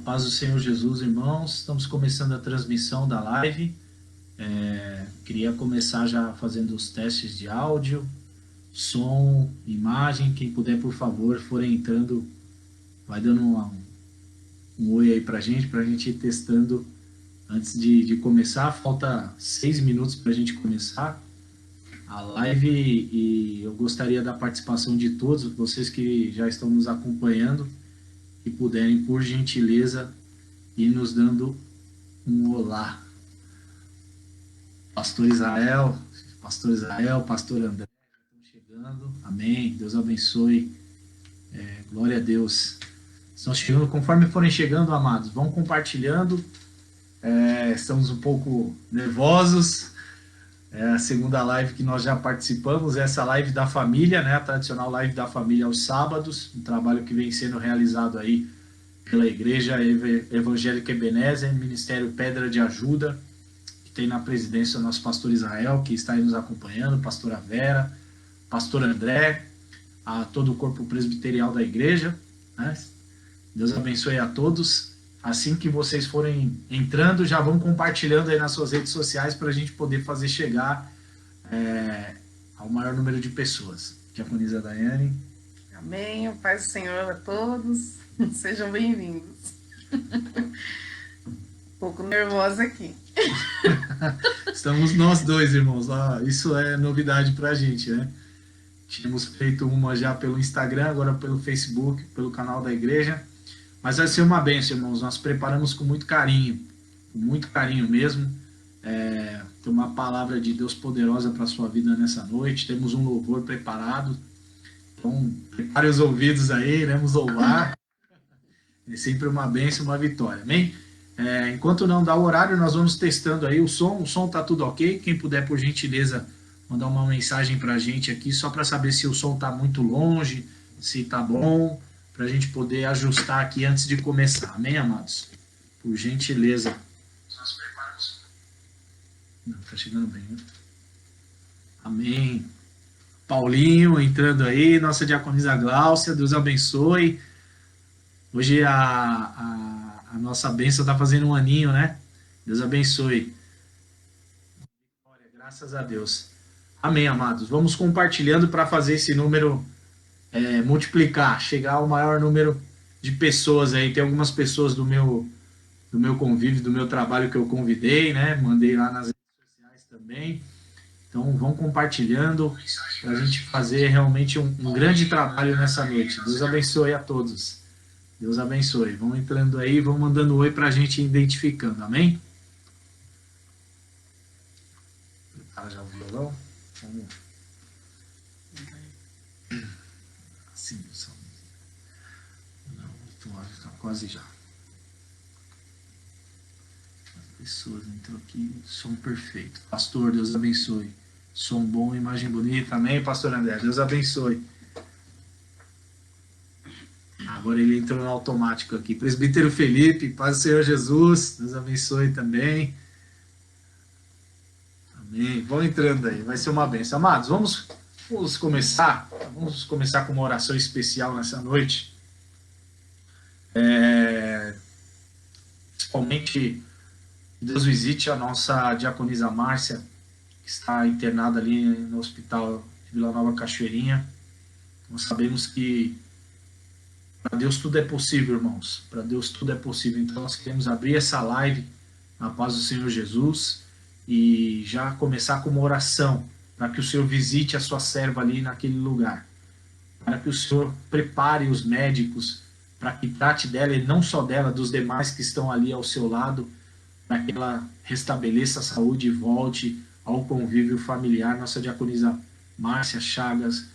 Paz do Senhor Jesus, irmãos. Estamos começando a transmissão da live. Queria começar já fazendo os testes de áudio, som, imagem. Quem puder, por favor, forem entrando, vai dando um oi aí pra gente ir testando antes de começar. Falta 6 minutos para a gente começar a live e eu gostaria da participação de todos, vocês que já estão nos acompanhando, e puderem, por gentileza, ir nos dando um olá. Pastor Israel, Pastor André, estão chegando. Amém. Deus abençoe. Glória a Deus. Estão chegando, conforme forem chegando, amados, vão compartilhando. Estamos um pouco nervosos. É a segunda live que nós já participamos, essa live da família, né? A tradicional live da família aos sábados, um trabalho que vem sendo realizado aí pela Igreja Evangélica Ebenezer, Ministério Pedra de Ajuda, que tem na presidência o nosso pastor Israel, que está aí nos acompanhando, pastora Vera, pastor André, a todo o corpo presbiterial da igreja, né? Deus abençoe a todos. Assim que vocês forem entrando, já vão compartilhando aí nas suas redes sociais para a gente poder fazer chegar ao maior número de pessoas. Diaconisa Daiane. Amém, o Pai do Senhor a todos, sejam bem-vindos. Um pouco nervosa aqui. Estamos nós dois, irmãos. Isso é novidade para a gente, né? Tínhamos feito uma já pelo Instagram, agora pelo Facebook, pelo canal da igreja. Mas vai ser uma bênção, irmãos. Nós preparamos com muito carinho mesmo. Tem uma palavra de Deus poderosa para a sua vida nessa noite. Temos um louvor preparado. Então, prepare os ouvidos aí, iremos louvar. É sempre uma bênção, uma vitória. Amém? Enquanto não dá o horário, nós vamos testando aí o som. O som tá tudo ok. Quem puder, por gentileza, mandar uma mensagem para a gente aqui, só para saber se o som tá muito longe, se tá bom, para a gente poder ajustar aqui antes de começar. Amém, amados? Por gentileza. Nós preparamos. Não, tá chegando bem, né? Amém. Paulinho entrando aí, nossa diaconisa Gláucia, Deus abençoe. Hoje a nossa bênção está fazendo um aninho, né? Deus abençoe. Graças a Deus. Amém, amados. Vamos compartilhando para fazer esse número multiplicar, chegar ao maior número de pessoas aí. Tem algumas pessoas do meu convívio, do meu trabalho que eu convidei, né? Mandei lá nas redes sociais também. Então vão compartilhando para a gente fazer realmente um grande trabalho nessa noite. Deus abençoe a todos. Deus abençoe. Vão entrando aí, vão mandando oi para a gente ir identificando. Amém? Prepara já o violão. Vamos. Assim, não, está quase já. As pessoas entram aqui, som perfeito. Pastor, Deus abençoe. Som bom, imagem bonita. Amém, pastor André? Deus abençoe. Agora ele entrou no automático aqui. Presbítero Felipe, paz do Senhor Jesus. Deus abençoe também. Amém. Vão entrando aí, vai ser uma bênção. Amados, vamos começar. Vamos começar com uma oração especial nessa noite. Principalmente, Deus visite a nossa diaconisa Márcia, que está internada ali no hospital de Vila Nova Cachoeirinha. Nós sabemos que para Deus tudo é possível, irmãos. Para Deus tudo é possível. Então nós queremos abrir essa live na paz do Senhor Jesus e já começar com uma oração para que o Senhor visite a sua serva ali naquele lugar. Para que o Senhor prepare os médicos para que trate dela e não só dela, dos demais que estão ali ao seu lado, para que ela restabeleça a saúde e volte ao convívio familiar. Nossa diaconisa Márcia Chagas,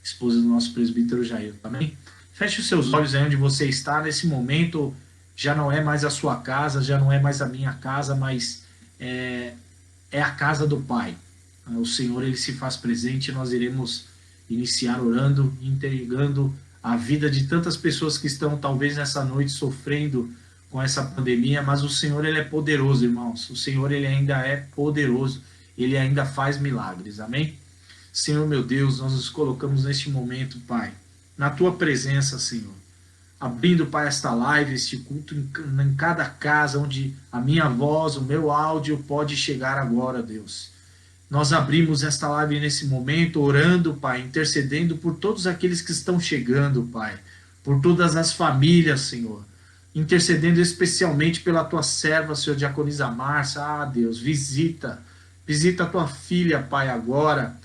esposa do nosso presbítero Jair. Amém? Feche os seus olhos aí onde você está. Nesse momento já não é mais a sua casa, já não é mais a minha casa, mas é a casa do Pai. O Senhor, ele se faz presente e nós iremos iniciar orando, entregando a vida de tantas pessoas que estão talvez nessa noite sofrendo com essa pandemia, mas o Senhor, ele é poderoso, irmãos. O Senhor, ele ainda é poderoso, ele ainda faz milagres. Amém? Senhor, meu Deus, nós nos colocamos neste momento, Pai, na tua presença, Senhor. abrindo, Pai, esta live, este culto em cada casa onde a minha voz, o meu áudio pode chegar agora, Deus. Nós abrimos esta live nesse momento, orando, Pai, intercedendo por todos aqueles que estão chegando, Pai, por todas as famílias, Senhor, intercedendo especialmente pela tua serva, Senhor, Diaconisa Márcia. Ah, Deus, visita a tua filha, Pai, agora,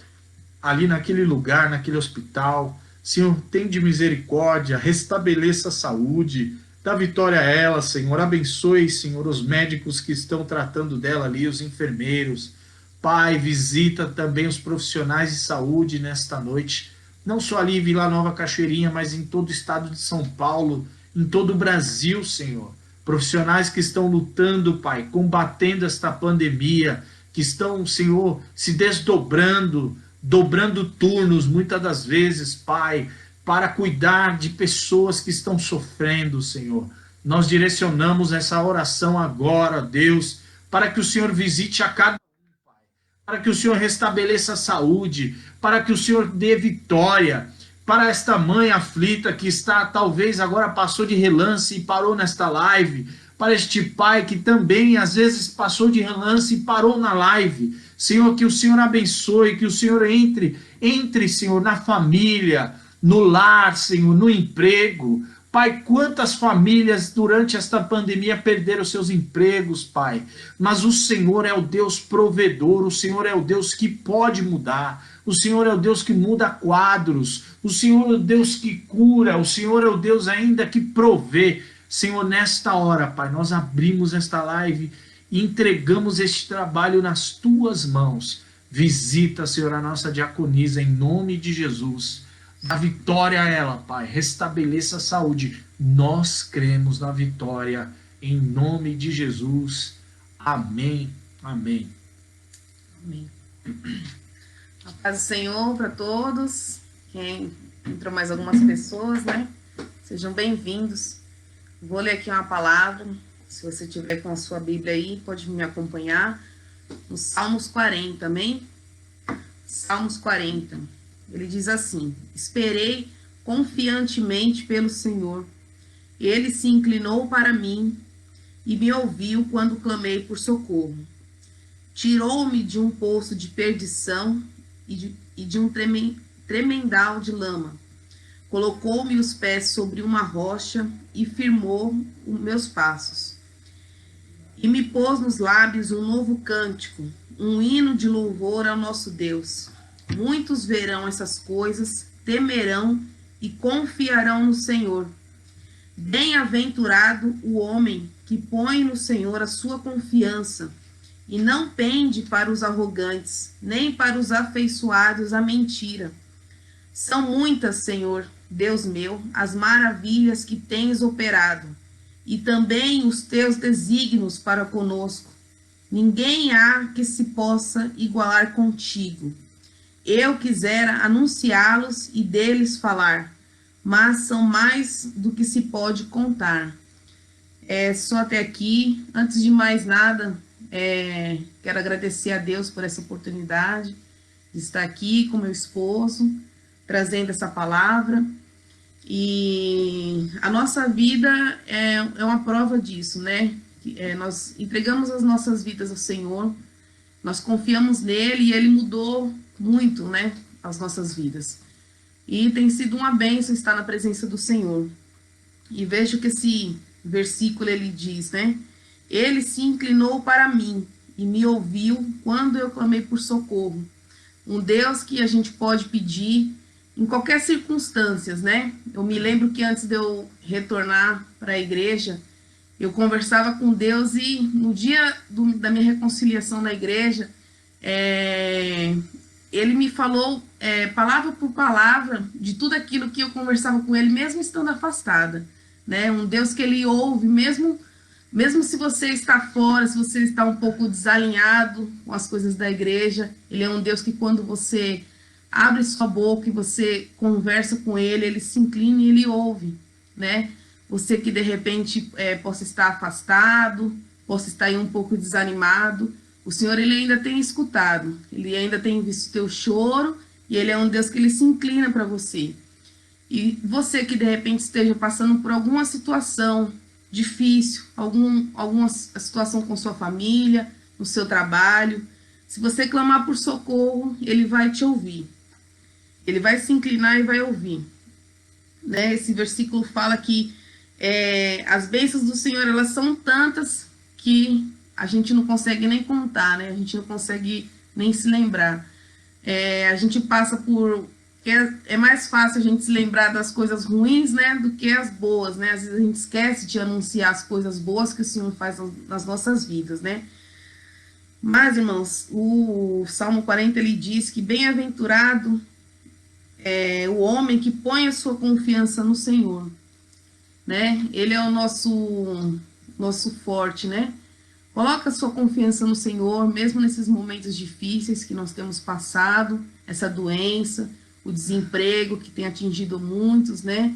ali naquele lugar, naquele hospital. Senhor, tem de misericórdia, restabeleça a saúde, dá vitória a ela, Senhor. Abençoe, Senhor, os médicos que estão tratando dela ali, os enfermeiros. Pai, visita também os profissionais de saúde nesta noite, não só ali em Vila Nova Cachoeirinha, mas em todo o estado de São Paulo, em todo o Brasil, Senhor. Profissionais que estão lutando, Pai, combatendo esta pandemia, que estão, Senhor, se desdobrando, dobrando turnos, muitas das vezes, Pai, para cuidar de pessoas que estão sofrendo, Senhor. Nós direcionamos essa oração agora, Deus, para que o Senhor visite a cada um, Pai, para que o Senhor restabeleça a saúde, para que o Senhor dê vitória, para esta mãe aflita que está, talvez agora passou de relance e parou nesta live, para este pai que também às vezes passou de relance e parou na live. Senhor, que o Senhor abençoe, que o Senhor entre, Senhor, na família, no lar, Senhor, no emprego. Pai, quantas famílias durante esta pandemia perderam seus empregos, Pai. Mas o Senhor é o Deus provedor, o Senhor é o Deus que pode mudar. O Senhor é o Deus que muda quadros, o Senhor é o Deus que cura, o Senhor é o Deus ainda que provê. Senhor, nesta hora, Pai, nós abrimos esta live e entregamos este trabalho nas tuas mãos. Visita, Senhor, a nossa diaconisa em nome de Jesus. Dá vitória a ela, Pai. Restabeleça a saúde. Nós cremos na vitória em nome de Jesus. Amém. Amém. Amém. A paz do Senhor para todos. Quem entrou mais algumas pessoas, né? Sejam bem-vindos. Vou ler aqui uma palavra. Se você tiver com a sua Bíblia aí, pode me acompanhar. No Salmos 40, amém? Salmos 40. Ele diz assim: esperei confiantemente pelo Senhor. Ele se inclinou para mim e me ouviu quando clamei por socorro. Tirou-me de um poço de perdição e de um tremendal de lama. Colocou-me os pés sobre uma rocha e firmou os meus passos. E me pôs nos lábios um novo cântico, um hino de louvor ao nosso Deus. Muitos verão essas coisas, temerão e confiarão no Senhor. Bem-aventurado o homem que põe no Senhor a sua confiança e não pende para os arrogantes, nem para os afeiçoados à mentira. São muitas, Senhor, Deus meu, as maravilhas que tens operado, e também os teus desígnios para conosco. Ninguém há que se possa igualar contigo. Eu quisera anunciá-los e deles falar, mas são mais do que se pode contar. Só até aqui. Antes de mais nada, quero agradecer a Deus por essa oportunidade de estar aqui com meu esposo, trazendo essa palavra. E a nossa vida é uma prova disso, né? Nós entregamos as nossas vidas ao Senhor, nós confiamos nele e ele mudou muito, né, as nossas vidas. E tem sido uma bênção estar na presença do Senhor. E vejo que esse versículo ele diz, né? Ele se inclinou para mim e me ouviu quando eu clamei por socorro. Um Deus que a gente pode pedir em qualquer circunstância, né? Eu me lembro que antes de eu retornar para a igreja, eu conversava com Deus e no dia da minha reconciliação na igreja, ele me falou palavra por palavra de tudo aquilo que eu conversava com ele, mesmo estando afastada, né? Um Deus que ele ouve, mesmo se você está fora, se você está um pouco desalinhado com as coisas da igreja, ele é um Deus que quando você abre sua boca e você conversa com ele, ele se inclina e ele ouve, né? Você que de repente possa estar afastado, possa estar aí um pouco desanimado, o Senhor ele ainda tem escutado, ele ainda tem visto teu choro e ele é um Deus que ele se inclina para você. E você que de repente esteja passando por alguma situação difícil, alguma situação com sua família, no seu trabalho, se você clamar por socorro, ele vai te ouvir. Ele vai se inclinar e vai ouvir. Né? Esse versículo fala que as bênçãos do Senhor, elas são tantas que a gente não consegue nem contar, né? A gente não consegue nem se lembrar. A gente passa por... É mais fácil a gente se lembrar das coisas ruins, né, do que as boas, né? Às vezes a gente esquece de anunciar as coisas boas que o Senhor faz nas nossas vidas, né? Mas, irmãos, o Salmo 40, ele diz que bem-aventurado é o homem que põe a sua confiança no Senhor, né? Ele é o nosso forte, né? Coloca a sua confiança no Senhor, mesmo nesses momentos difíceis que nós temos passado, essa doença, o desemprego que tem atingido muitos, né?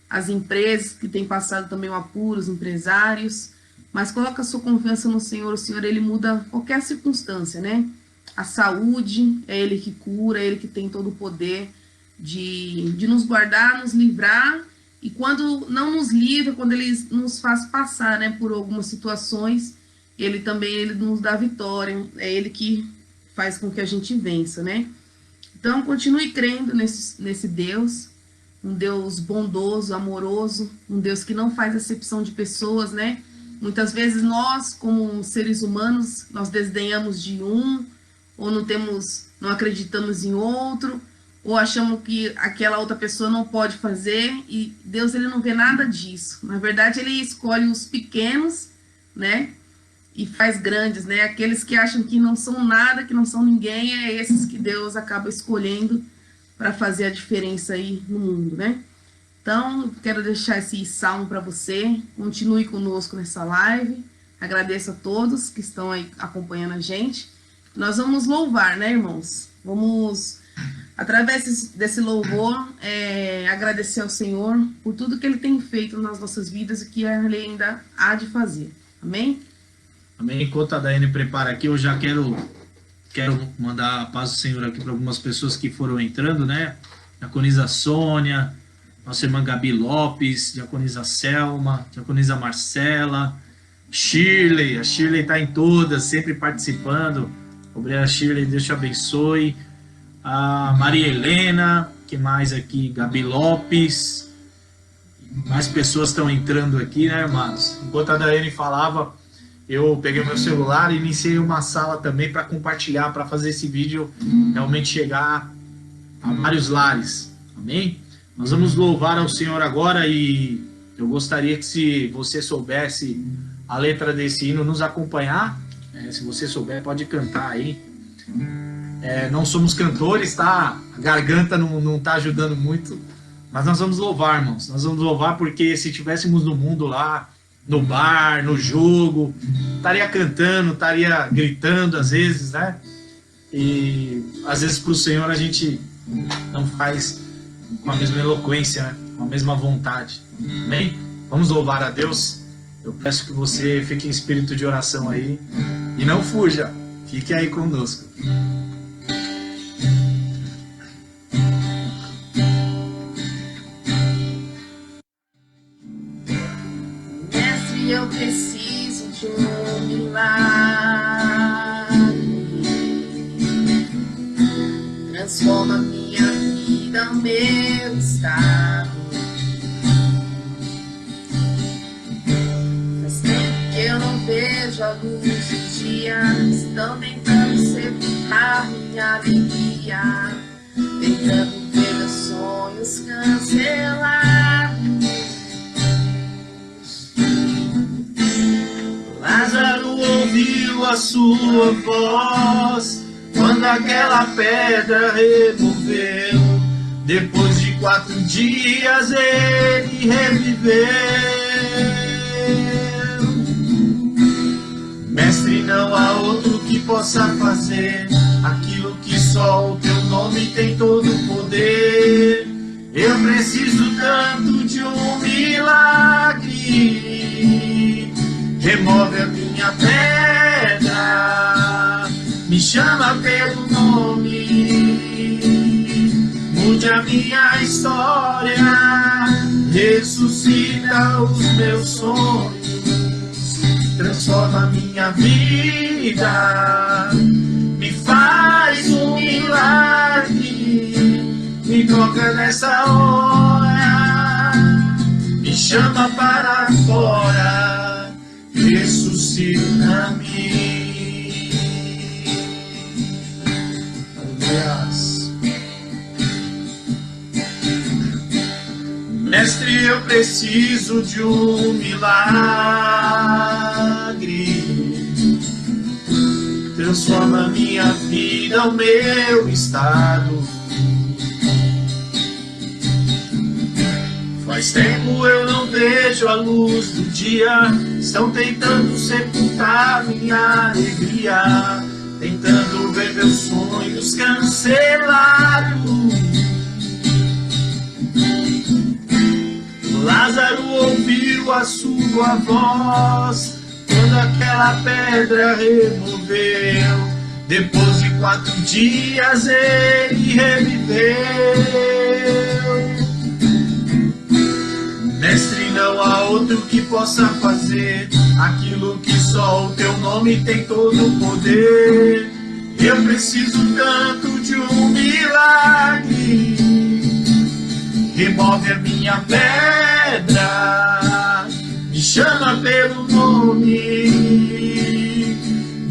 As empresas que têm passado também o apuro, os empresários. Mas coloca a sua confiança no Senhor. O Senhor, ele muda qualquer circunstância, né? A saúde, é Ele que cura, é Ele que tem todo o poder de nos guardar, nos livrar. E quando não nos livra, quando Ele nos faz passar, né, por algumas situações, Ele nos dá vitória. É Ele que faz com que a gente vença, né? Então, continue crendo nesse Deus, um Deus bondoso, amoroso, um Deus que não faz acepção de pessoas, né? Muitas vezes nós, como seres humanos, nós desdenhamos de um, ou não acreditamos em outro, ou achamos que aquela outra pessoa não pode fazer, e Deus, ele não vê nada disso. Na verdade, ele escolhe os pequenos, né? E faz grandes, né? Aqueles que acham que não são nada, que não são ninguém, é esses que Deus acaba escolhendo para fazer a diferença aí no mundo, né? Então, eu quero deixar esse salmo para você. Continue conosco nessa live. Agradeço a todos que estão aí acompanhando a gente. Nós vamos louvar, né, irmãos? Vamos, através desse louvor, agradecer ao Senhor por tudo que Ele tem feito nas nossas vidas e que Ele ainda há de fazer. Amém? Amém. Enquanto a Daiane prepara aqui, eu já quero mandar a paz do Senhor aqui para algumas pessoas que foram entrando, né? Diaconisa Sônia, nossa irmã Gabi Lopes, Diaconisa Selma, Diaconisa Marcela, Shirley. A Shirley está em todas, sempre participando. Obrigada, Shirley, Deus te abençoe. A Maria Helena, que mais aqui? Gabi Lopes. Mais pessoas estão entrando aqui, né, irmãos? Enquanto a Daiane falava, eu peguei o meu celular e iniciei uma sala também para compartilhar, para fazer esse vídeo realmente chegar a vários lares. Amém? Nós vamos louvar ao Senhor agora e eu gostaria que, se você soubesse a letra desse hino, nos acompanhar. Se você souber, pode cantar aí. Não somos cantores, tá? A garganta não tá ajudando muito, mas nós vamos louvar, irmãos. Nós vamos louvar porque se estivéssemos no mundo lá, no bar, no jogo, estaria cantando, estaria gritando às vezes, né? E às vezes para o Senhor a gente não faz com a mesma eloquência, né? Com a mesma vontade. Amém? Vamos louvar a Deus. Eu peço que você fique em espírito de oração aí e não fuja, fique aí conosco. Eu preciso de um milagre. Transforma minha vida, o meu estado. Faz tempo que eu não vejo a luz do dia. Estão tentando sepultar minha alegria, tentando ver meus sonhos cancelados. Lázaro ouviu a sua voz quando aquela pedra removeu. Depois de 4 dias ele reviveu. Mestre, não há outro que possa fazer aquilo que só o teu nome tem todo o poder. Eu preciso tanto de um milagre. Remove a minha pedra, me chama pelo nome, mude a minha história. ressuscita os meus sonhos, transforma minha vida, me faz um milagre, me toca nessa hora, me chama para fora, ressuscita-me. Mestre, eu preciso de um milagre, transforma minha vida, o meu estado. Faz tempo eu não vejo a luz do dia, estão tentando sepultar minha alegria, tentando ver meus sonhos cancelados. Lázaro ouviu a sua voz quando aquela pedra removeu. Depois de 4 dias ele reviveu. Mestre, não há outro que possa fazer aquilo que só o teu nome tem todo o poder. Eu preciso tanto de um milagre. Remove a minha pedra, me chama pelo nome,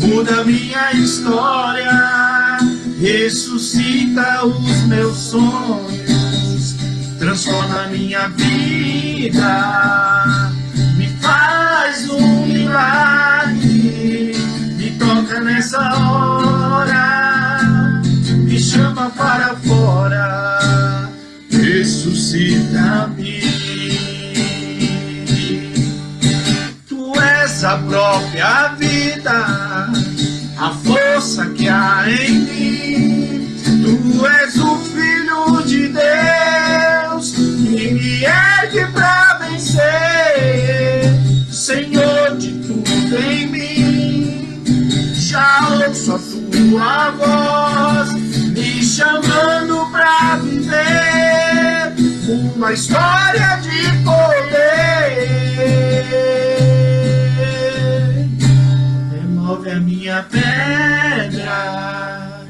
muda minha história, ressuscita os meus sonhos, transforma minha vida, me faz um milagre, me toca nessa hora, me chama para fora, ressuscita-me. Tu és a própria vida, a força que há em mim. Tu és o Filho de Deus, que me ergue pra vencer. Senhor de tudo em mim, já ouço a tua voz, me chamando pra viver uma história de poder. Remove a minha pedra,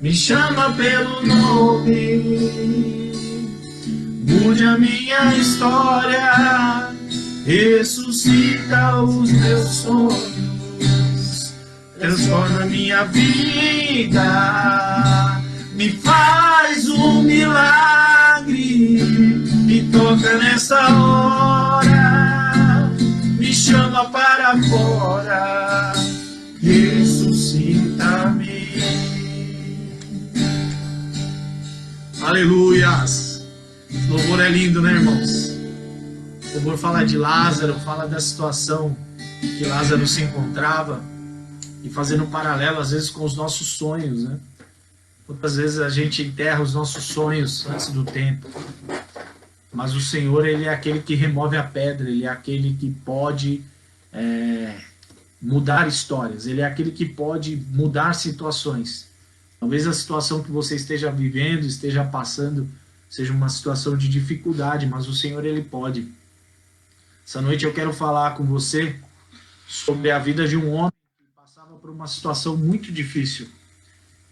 me chama pelo nome, mude a minha história, ressuscita os meus sonhos, transforma minha vida, me faz um milagre, me toca nessa hora, me chama para fora, ressuscita-me. Aleluias! O louvor é lindo, né, irmãos? O louvor fala de Lázaro, fala da situação que Lázaro se encontrava e fazendo um paralelo, às vezes, com os nossos sonhos, né? Muitas vezes a gente enterra os nossos sonhos antes do tempo. Mas o Senhor, Ele é aquele que remove a pedra, Ele é aquele que pode mudar histórias, Ele é aquele que pode mudar situações. Talvez a situação que você esteja vivendo, esteja passando, seja uma situação de dificuldade, mas o Senhor, Ele pode. Essa noite eu quero falar com você sobre a vida de um homem que passava por uma situação muito difícil.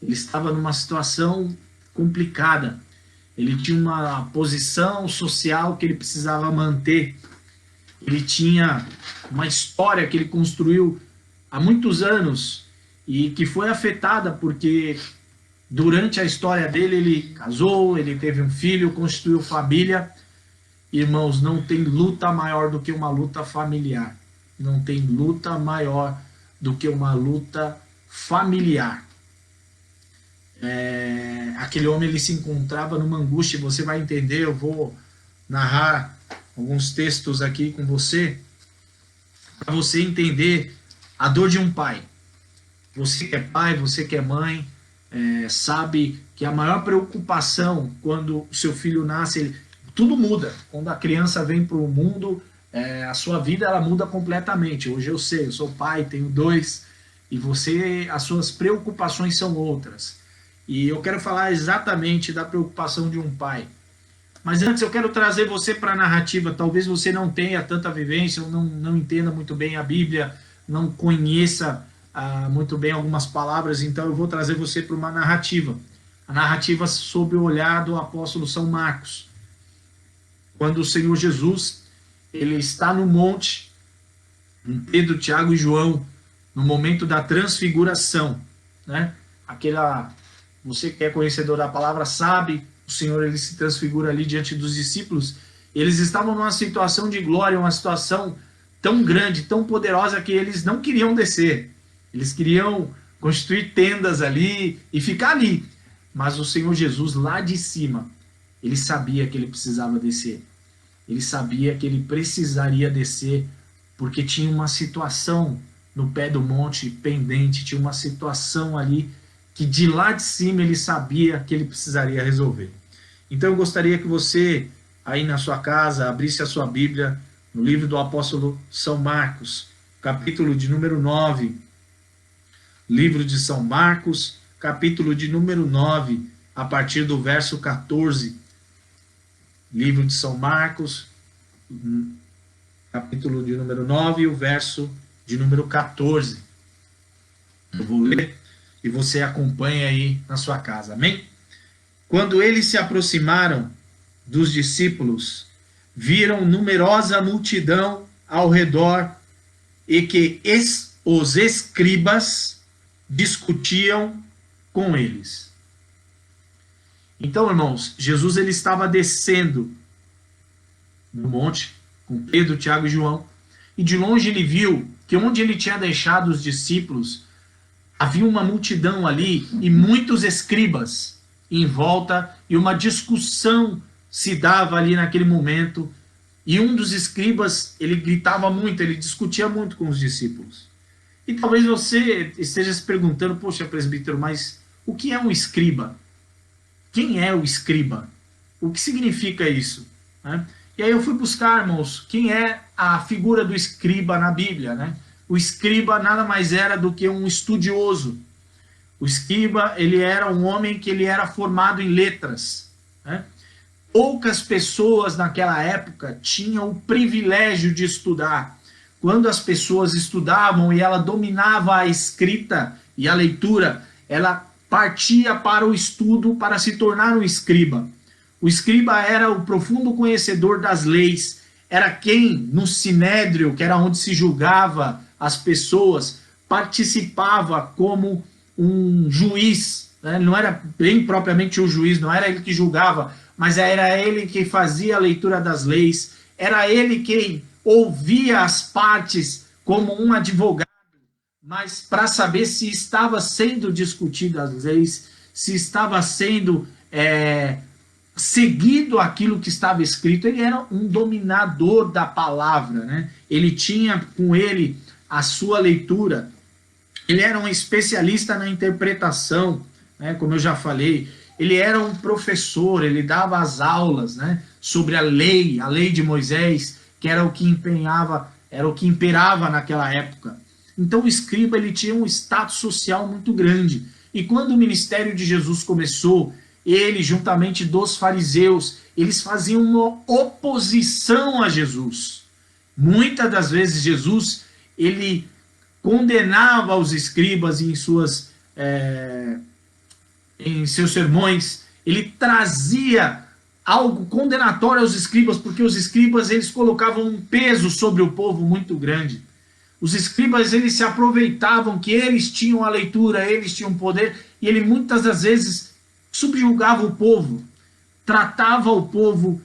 Ele estava numa situação complicada. Ele tinha uma posição social que ele precisava manter. Ele tinha uma história que ele construiu há muitos anos e que foi afetada porque durante a história dele ele casou, ele teve um filho, constituiu família. Irmãos, não tem luta maior do que uma luta familiar. Não tem luta maior do que uma luta familiar. Aquele homem, ele se encontrava numa angústia, você vai entender, eu vou narrar alguns textos aqui com você, para você entender a dor de um pai. Você que é pai, você que é mãe, sabe que a maior preocupação quando o seu filho nasce, tudo muda. Quando a criança vem para o mundo, a sua vida ela muda completamente. Hoje eu sei, eu sou pai, tenho 2, e as suas preocupações são outras. E eu quero falar exatamente da preocupação de um pai. Mas antes eu quero trazer você para a narrativa. Talvez você não tenha tanta vivência, ou não entenda muito bem a Bíblia, não conheça muito bem algumas palavras, então eu vou trazer você para uma narrativa. A narrativa sob o olhar do apóstolo São Marcos. Quando o Senhor Jesus ele está no monte, com Pedro, Tiago e João, no momento da transfiguração, né? Você que é conhecedor da palavra sabe, o Senhor ele se transfigura ali diante dos discípulos. Eles estavam numa situação de glória, uma situação tão grande, tão poderosa, que eles não queriam descer. Eles queriam construir tendas ali e ficar ali. Mas o Senhor Jesus, lá de cima, ele sabia que ele precisava descer. Ele sabia que ele precisaria descer, porque tinha uma situação no pé do monte pendente, tinha uma situação ali que de lá de cima ele sabia que ele precisaria resolver. Então eu gostaria que você, aí na sua casa, abrisse a sua Bíblia no livro do apóstolo São Marcos, capítulo de número 9. Livro de São Marcos, capítulo de número 9, a partir do verso 14. Livro de São Marcos, capítulo de número 9, o verso de número 14. Eu vou ler e você acompanha aí na sua casa. Amém? Quando eles se aproximaram dos discípulos, viram numerosa multidão ao redor e que os escribas discutiam com eles. Então, irmãos, Jesus ele estava descendo no monte com Pedro, Tiago e João, e de longe ele viu que onde ele tinha deixado os discípulos, havia uma multidão ali e muitos escribas em volta, e uma discussão se dava ali naquele momento, e um dos escribas, ele gritava muito, ele discutia muito com os discípulos. E talvez você esteja se perguntando, poxa, presbítero, mas o que é um escriba? Quem é o escriba? O que significa isso? Né? E aí eu fui buscar, irmãos, quem é a figura do escriba na Bíblia, né? O escriba nada mais era do que um estudioso. O escriba, ele era um homem que ele era formado em letras, né? Poucas pessoas naquela época tinham o privilégio de estudar. Quando as pessoas estudavam e ela dominava a escrita e a leitura, ela partia para o estudo para se tornar um escriba. O escriba era o profundo conhecedor das leis, era quem no sinédrio, que era onde se julgava as pessoas, participava como um juiz, né? Não era bem propriamente um juiz, não era ele que julgava, mas era ele que fazia a leitura das leis, era ele quem ouvia as partes como um advogado, mas para saber se estava sendo discutidas as leis, se estava sendo seguido aquilo que estava escrito. Ele era um dominador da palavra, né? Ele tinha com ele a sua leitura, ele era um especialista na interpretação, né? Como eu já falei, ele era um professor, ele dava as aulas, né? Sobre a lei de Moisés, que era o que imperava naquela época. Então o escriba ele tinha um status social muito grande. E quando o ministério de Jesus começou, ele, juntamente dos fariseus, eles faziam uma oposição a Jesus. Muitas das vezes Jesus, ele condenava os escribas em seus sermões, ele trazia algo condenatório aos escribas, porque os escribas eles colocavam um peso sobre o povo muito grande. Os escribas eles se aproveitavam que eles tinham a leitura, eles tinham poder, e ele muitas das vezes subjugava o povo, tratava o povo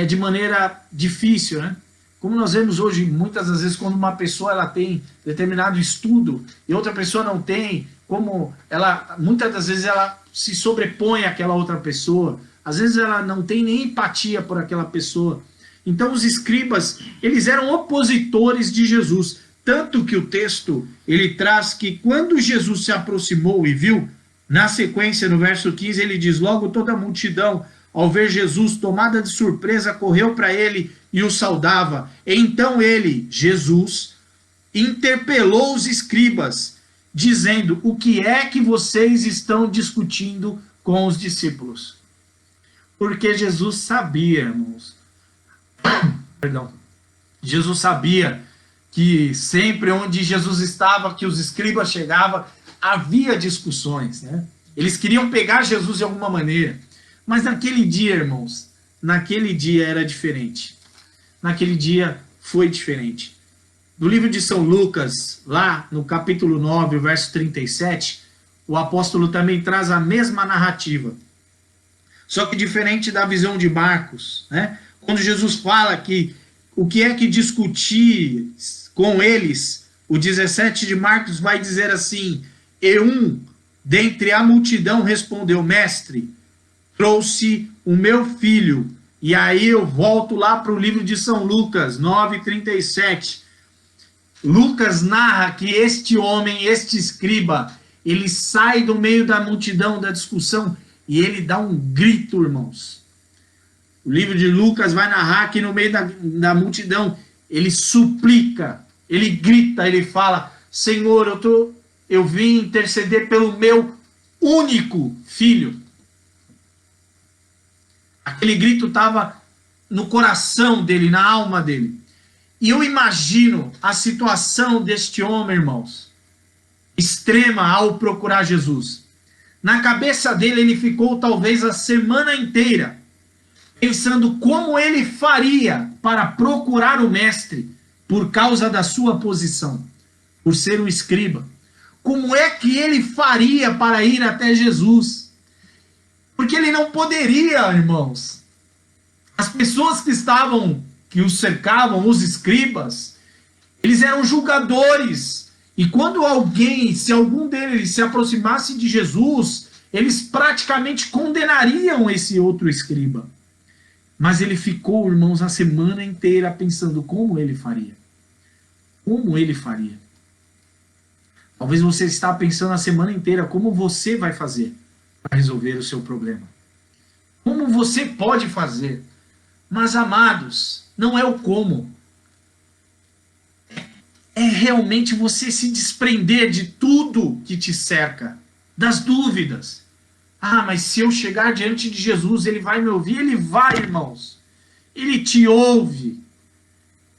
de maneira difícil, né? Como nós vemos hoje, muitas das vezes, quando uma pessoa ela tem determinado estudo e outra pessoa não tem, como ela, muitas das vezes ela se sobrepõe àquela outra pessoa, às vezes ela não tem nem empatia por aquela pessoa. Então os escribas, eles eram opositores de Jesus, tanto que o texto, ele traz que quando Jesus se aproximou e viu, na sequência, no verso 15, ele diz, logo toda a multidão, ao ver Jesus, tomada de surpresa, correu para ele e o saudava. Então ele, Jesus, interpelou os escribas, dizendo, o que é que vocês estão discutindo com os discípulos? Porque Jesus sabia, irmãos. Perdão. Jesus sabia que sempre onde Jesus estava, que os escribas chegavam, havia discussões, né? Eles queriam pegar Jesus de alguma maneira. Mas naquele dia, irmãos, naquele dia era diferente. Naquele dia foi diferente. No livro de São Lucas, lá no capítulo 9, verso 37, o apóstolo também traz a mesma narrativa. Só que diferente da visão de Marcos, né? Quando Jesus fala que o que é que discutir com eles, o 17 de Marcos vai dizer assim: e um dentre a multidão respondeu, mestre, trouxe o meu filho. E aí eu volto lá para o livro de São Lucas, 9:37. Lucas narra que este homem, este escriba, ele sai do meio da multidão, da discussão, e ele dá um grito, irmãos. O livro de Lucas vai narrar que no meio da multidão, ele suplica, ele grita, ele fala, Senhor, eu vim interceder pelo meu único filho. Aquele grito estava no coração dele, na alma dele. E eu imagino a situação deste homem, irmãos, extrema ao procurar Jesus. Na cabeça dele, ele ficou talvez a semana inteira pensando como ele faria para procurar o mestre por causa da sua posição, por ser um escriba. Como é que ele faria para ir até Jesus? Porque ele não poderia, irmãos. As pessoas que os cercavam, os escribas, eles eram julgadores. E quando se algum deles se aproximasse de Jesus, eles praticamente condenariam esse outro escriba. Mas ele ficou, irmãos, a semana inteira pensando como ele faria. Como ele faria. Talvez você está pensando a semana inteira como você vai fazer para resolver o seu problema. Como você pode fazer. Mas, amados, não é o como. É realmente você se desprender de tudo que te cerca. Das dúvidas. Ah, mas se eu chegar diante de Jesus, ele vai me ouvir? Ele vai, irmãos. Ele te ouve.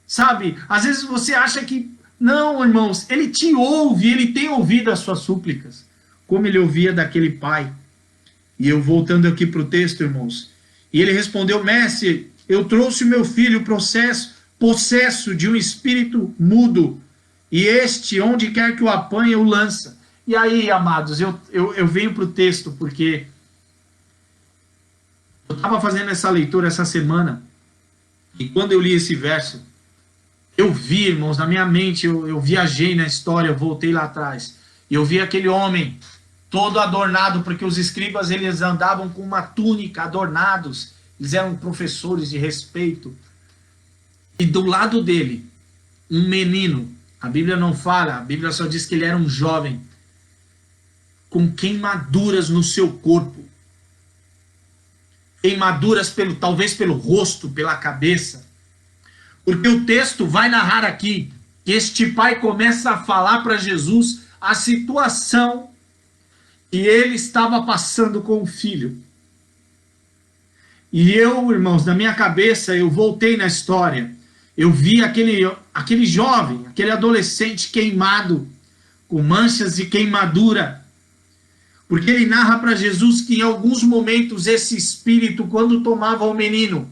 Sabe? Às vezes você acha que... Não, irmãos. Ele te ouve. Ele tem ouvido as suas súplicas. Como ele ouvia daquele pai. E eu voltando aqui para o texto, irmãos. E ele respondeu, mestre, eu trouxe o meu filho possesso de um espírito mudo. E este, onde quer que o apanhe, o lança. E aí, amados, eu venho para o texto, porque eu estava fazendo essa leitura essa semana, e quando eu li esse verso, eu vi, irmãos, na minha mente, eu viajei na história, eu voltei lá atrás, e eu vi aquele homem todo adornado, porque os escribas, eles andavam com uma túnica, adornados, eles eram professores de respeito, e do lado dele, um menino, a Bíblia não fala, a Bíblia só diz que ele era um jovem, com queimaduras no seu corpo. Queimaduras talvez pelo rosto, pela cabeça. Porque o texto vai narrar aqui que este pai começa a falar para Jesus a situação que ele estava passando com o filho. E eu, irmãos, na minha cabeça, eu voltei na história. Eu vi aquele jovem, aquele adolescente queimado, com manchas de queimadura. Porque ele narra para Jesus que em alguns momentos esse espírito, quando tomava o menino,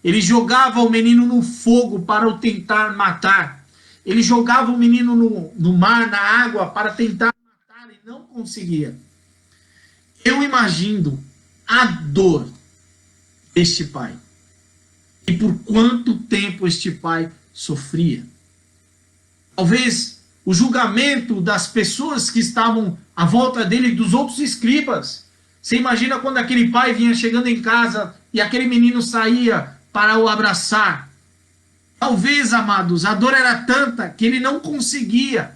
ele jogava o menino no fogo para o tentar matar. Ele jogava o menino no mar, na água, para tentar matar e não conseguia. Eu imagino a dor deste pai. E por quanto tempo este pai sofria. Talvez o julgamento das pessoas que estavam à volta dele, dos outros escribas. Você imagina quando aquele pai vinha chegando em casa e aquele menino saía para o abraçar. Talvez, amados, a dor era tanta que ele não conseguia.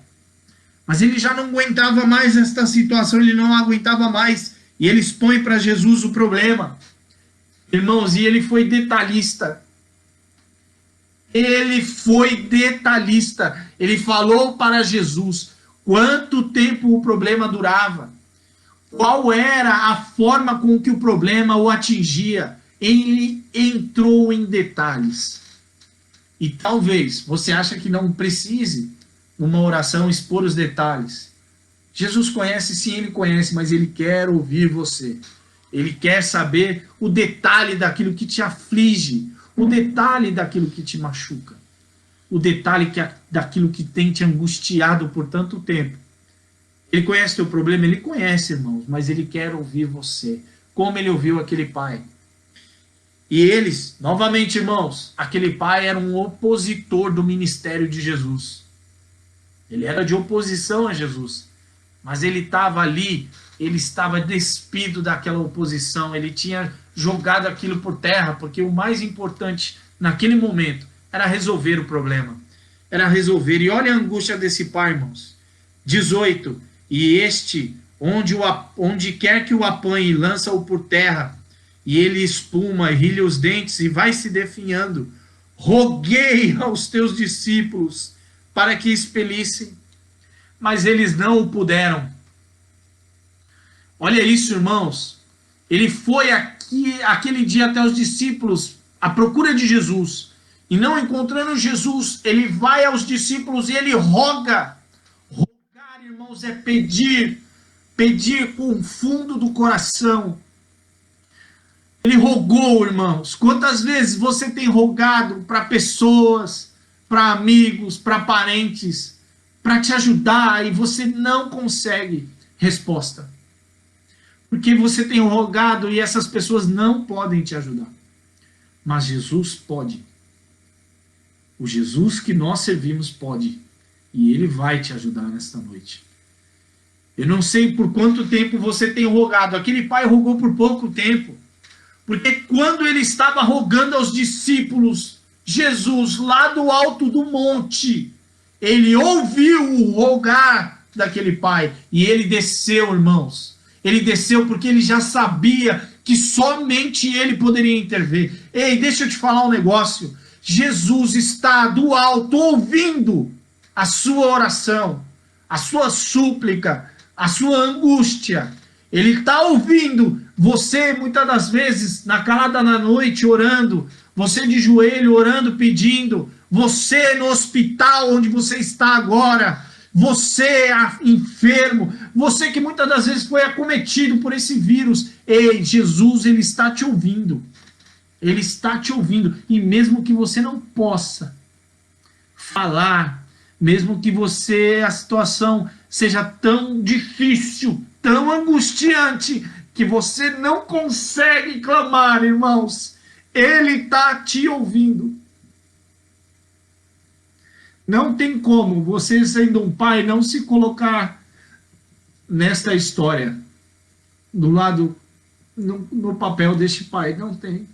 Mas ele já não aguentava mais esta situação, ele não aguentava mais. E ele expõe para Jesus o problema. Irmãos, e ele foi detalhista. Ele foi detalhista. Ele falou para Jesus quanto tempo o problema durava. Qual era a forma com que o problema o atingia. ele entrou em detalhes. E talvez você acha que não precise uma oração expor os detalhes. Jesus conhece, sim, ele conhece, mas ele quer ouvir você. Ele quer saber o detalhe daquilo que te aflige, o detalhe daquilo que te machuca, o detalhe daquilo que tem te angustiado por tanto tempo. Ele conhece teu problema? Ele conhece, irmãos, mas ele quer ouvir você, como ele ouviu aquele pai. E eles, novamente, irmãos, aquele pai era um opositor do ministério de Jesus. Ele era de oposição a Jesus. Mas ele estava ali, ele estava despido daquela oposição, ele tinha jogado aquilo por terra, porque o mais importante naquele momento era resolver o problema. Era resolver. E olha a angústia desse pai, irmãos. 18. E este, onde quer que o apanhe, lança-o por terra, e ele espuma, e rilha os dentes, e vai se definhando. Roguei aos teus discípulos para que expelissem, mas eles não o puderam. Olha isso, irmãos. Ele foi aquele dia até os discípulos à procura de Jesus, e não encontrando Jesus, ele vai aos discípulos e ele roga. Rogar, irmãos, é pedir com o fundo do coração. Ele rogou, irmãos. Quantas vezes você tem rogado para pessoas, para amigos, para parentes, para te ajudar, e você não consegue resposta? Porque você tem rogado e essas pessoas não podem te ajudar. Mas Jesus pode. O Jesus que nós servimos pode. E ele vai te ajudar nesta noite. Eu não sei por quanto tempo você tem rogado. Aquele pai rogou por pouco tempo. Porque quando ele estava rogando aos discípulos, Jesus, lá do alto do monte, ele ouviu o rogar daquele pai. E ele desceu, irmãos. Ele desceu porque ele já sabia que somente ele poderia intervir. Ei, deixa eu te falar um negócio. Jesus está do alto ouvindo a sua oração, a sua súplica, a sua angústia. Ele está ouvindo você, muitas das vezes, na calada da noite, orando, você de joelho, orando, pedindo, você no hospital onde você está agora, você enfermo, você que muitas das vezes foi acometido por esse vírus. Ei, Jesus, ele está te ouvindo. Ele está te ouvindo. E mesmo que você não possa falar, mesmo que a situação seja tão difícil, tão angustiante, que você não consegue clamar, irmãos, ele está te ouvindo. Não tem como você, sendo um pai, não se colocar nesta história, do lado, no papel deste pai. Não tem.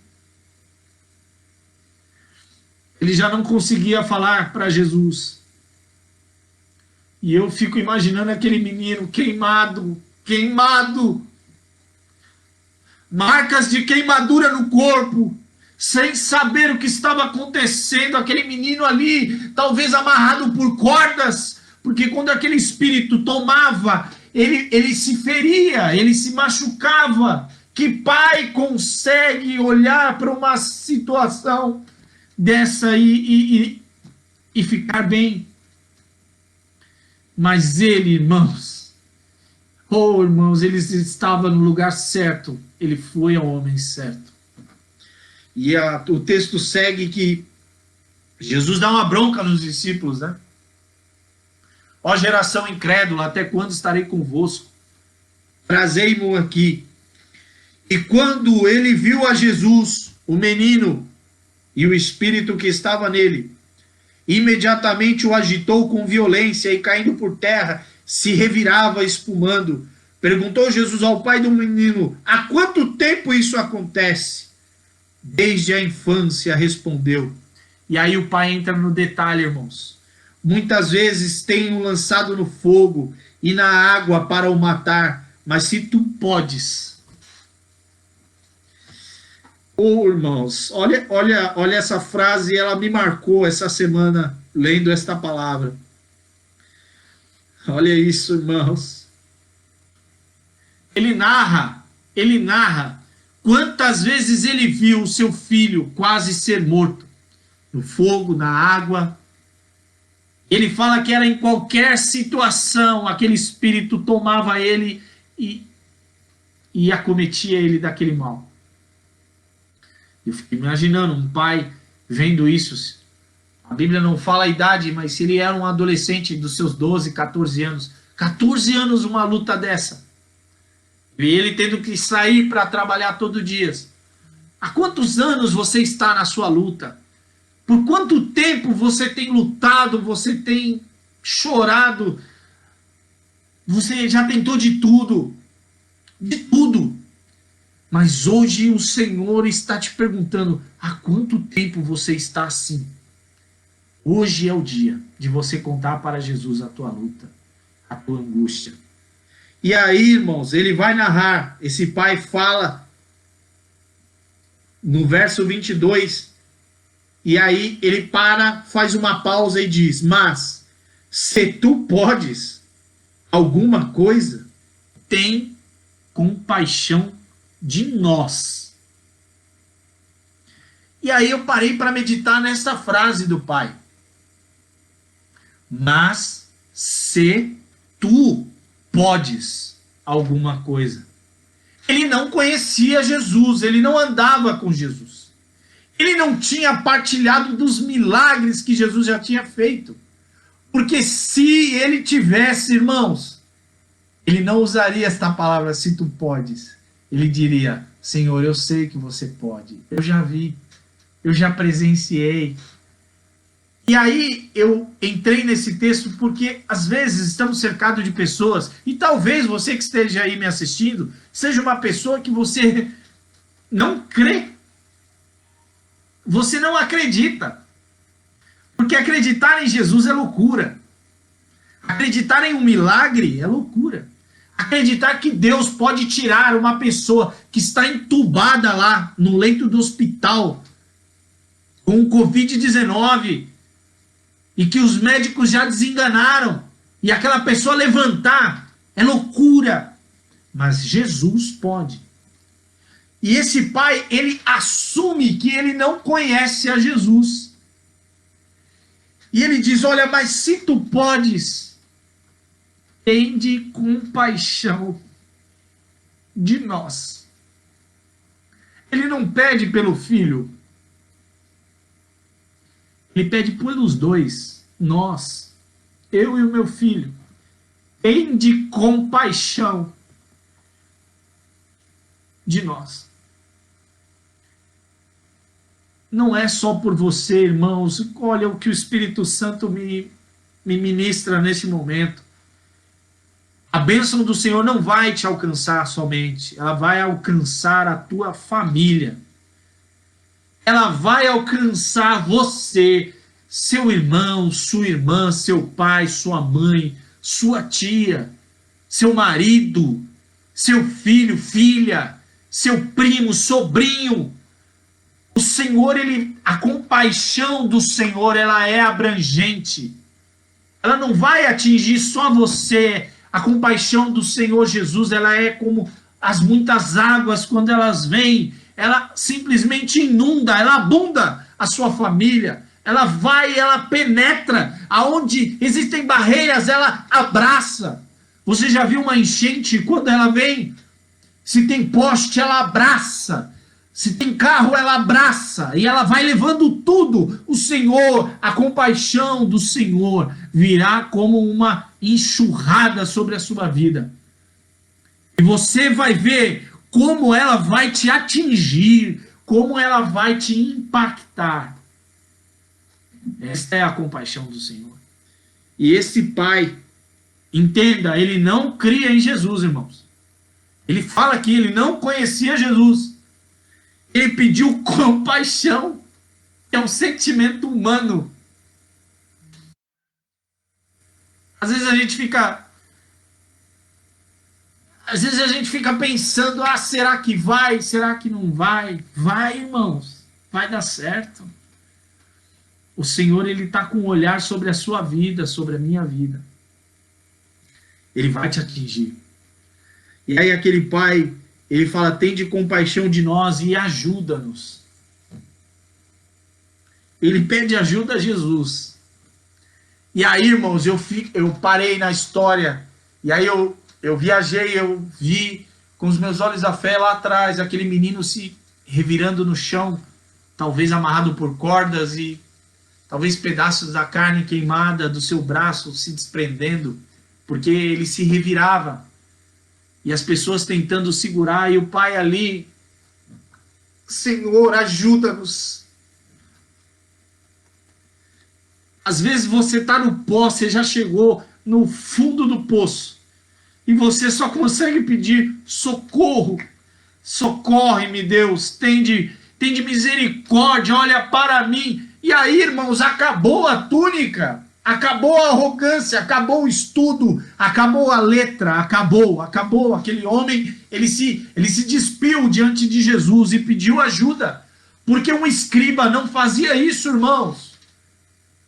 Ele já não conseguia falar para Jesus. E eu fico imaginando aquele menino queimado, marcas de queimadura no corpo, sem saber o que estava acontecendo, aquele menino ali, talvez amarrado por cordas, porque quando aquele espírito tomava, ele se feria, ele se machucava. Que pai consegue olhar para uma situação dessa e ficar bem? Mas ele, irmãos, ele estava no lugar certo, ele foi ao homem certo. E o texto segue que Jesus dá uma bronca nos discípulos, né? Ó geração incrédula, até quando estarei convosco? Trazei-mo aqui. E quando ele viu a Jesus, o menino e o espírito que estava nele, imediatamente o agitou com violência e, caindo por terra, se revirava espumando. Perguntou Jesus ao pai do menino: há quanto tempo isso acontece? Desde a infância, respondeu. E aí o pai entra no detalhe, irmãos. Muitas vezes tenho lançado no fogo e na água para o matar, mas se tu podes. Irmãos, olha essa frase, ela me marcou essa semana lendo esta palavra. Olha isso, irmãos. Ele narra Quantas vezes ele viu o seu filho quase ser morto? No fogo, na água. Ele fala que era em qualquer situação, aquele espírito tomava ele e acometia ele daquele mal. Eu fico imaginando um pai vendo isso. A Bíblia não fala a idade, mas se ele era um adolescente dos seus 12, 14 anos, 14 anos uma luta dessa. E ele tendo que sair para trabalhar todo dia. Há quantos anos você está na sua luta? Por quanto tempo você tem lutado, você tem chorado, você já tentou de tudo, mas hoje o Senhor está te perguntando, há quanto tempo você está assim? Hoje é o dia de você contar para Jesus a tua luta, a tua angústia. E aí, irmãos, ele vai narrar, esse pai fala no verso 22, e aí ele para, faz uma pausa e diz, mas se tu podes alguma coisa, tem compaixão de nós. E aí eu parei para meditar nessa frase do pai. Mas se tu podes alguma coisa. Ele não conhecia Jesus, ele não andava com Jesus. Ele não tinha partilhado dos milagres que Jesus já tinha feito. Porque se ele tivesse, irmãos, ele não usaria esta palavra, se tu podes. Ele diria, Senhor, eu sei que você pode. Eu já vi, eu já presenciei. E aí eu entrei nesse texto porque às vezes estamos cercados de pessoas, e talvez você que esteja aí me assistindo, seja uma pessoa que você não crê. Você não acredita. Porque acreditar em Jesus é loucura. Acreditar em um milagre é loucura. Acreditar que Deus pode tirar uma pessoa que está entubada lá no leito do hospital com o Covid-19 e que os médicos já desenganaram e aquela pessoa levantar é loucura. Mas Jesus pode. E esse pai, ele assume que ele não conhece a Jesus. E ele diz, olha, mas se tu podes, tende compaixão de nós. Ele não pede pelo filho. Ele pede pelos dois. Nós, eu e o meu filho. Tende compaixão de nós. Não é só por você, irmãos. Olha o que o Espírito Santo me ministra nesse momento. A bênção do Senhor não vai te alcançar somente. Ela vai alcançar a tua família. Ela vai alcançar você, seu irmão, sua irmã, seu pai, sua mãe, sua tia, seu marido, seu filho, filha, seu primo, sobrinho. O Senhor, a compaixão do Senhor, ela é abrangente. Ela não vai atingir só você. A compaixão do Senhor Jesus, ela é como as muitas águas, quando elas vêm, ela simplesmente inunda, ela abunda a sua família. Ela vai, ela penetra. Aonde existem barreiras, ela abraça. Você já viu uma enchente, quando ela vem? Se tem poste, ela abraça. Se tem carro, ela abraça e ela vai levando tudo. O Senhor, a compaixão do Senhor virá como uma enxurrada sobre a sua vida. E você vai ver como ela vai te atingir, como ela vai te impactar. Esta é a compaixão do Senhor. E esse pai, entenda, ele não cria em Jesus, irmãos. Ele fala que ele não conhecia Jesus. Ele pediu compaixão, que é um sentimento humano. Às vezes a gente fica pensando, será que vai? Será que não vai? Vai, irmãos, vai dar certo. O Senhor, ele está com um olhar sobre a sua vida, sobre a minha vida. Ele vai te atingir. E aí aquele pai, ele fala, tende compaixão de nós e ajuda-nos. Ele pede ajuda a Jesus. E aí, irmãos, eu parei na história, e aí eu viajei, eu vi com os meus olhos da fé lá atrás, aquele menino se revirando no chão, talvez amarrado por cordas e talvez pedaços da carne queimada do seu braço se desprendendo, porque ele se revirava. E as pessoas tentando segurar, e o pai ali, Senhor, ajuda-nos. Às vezes você está no pó, você já chegou no fundo do poço, e você só consegue pedir socorro. Socorre-me, Deus, tende misericórdia, olha para mim. E aí, irmãos, acabou a túnica, acabou a arrogância, acabou o estudo, acabou a letra, acabou. Aquele homem, ele se despiu diante de Jesus e pediu ajuda, porque um escriba não fazia isso, irmãos.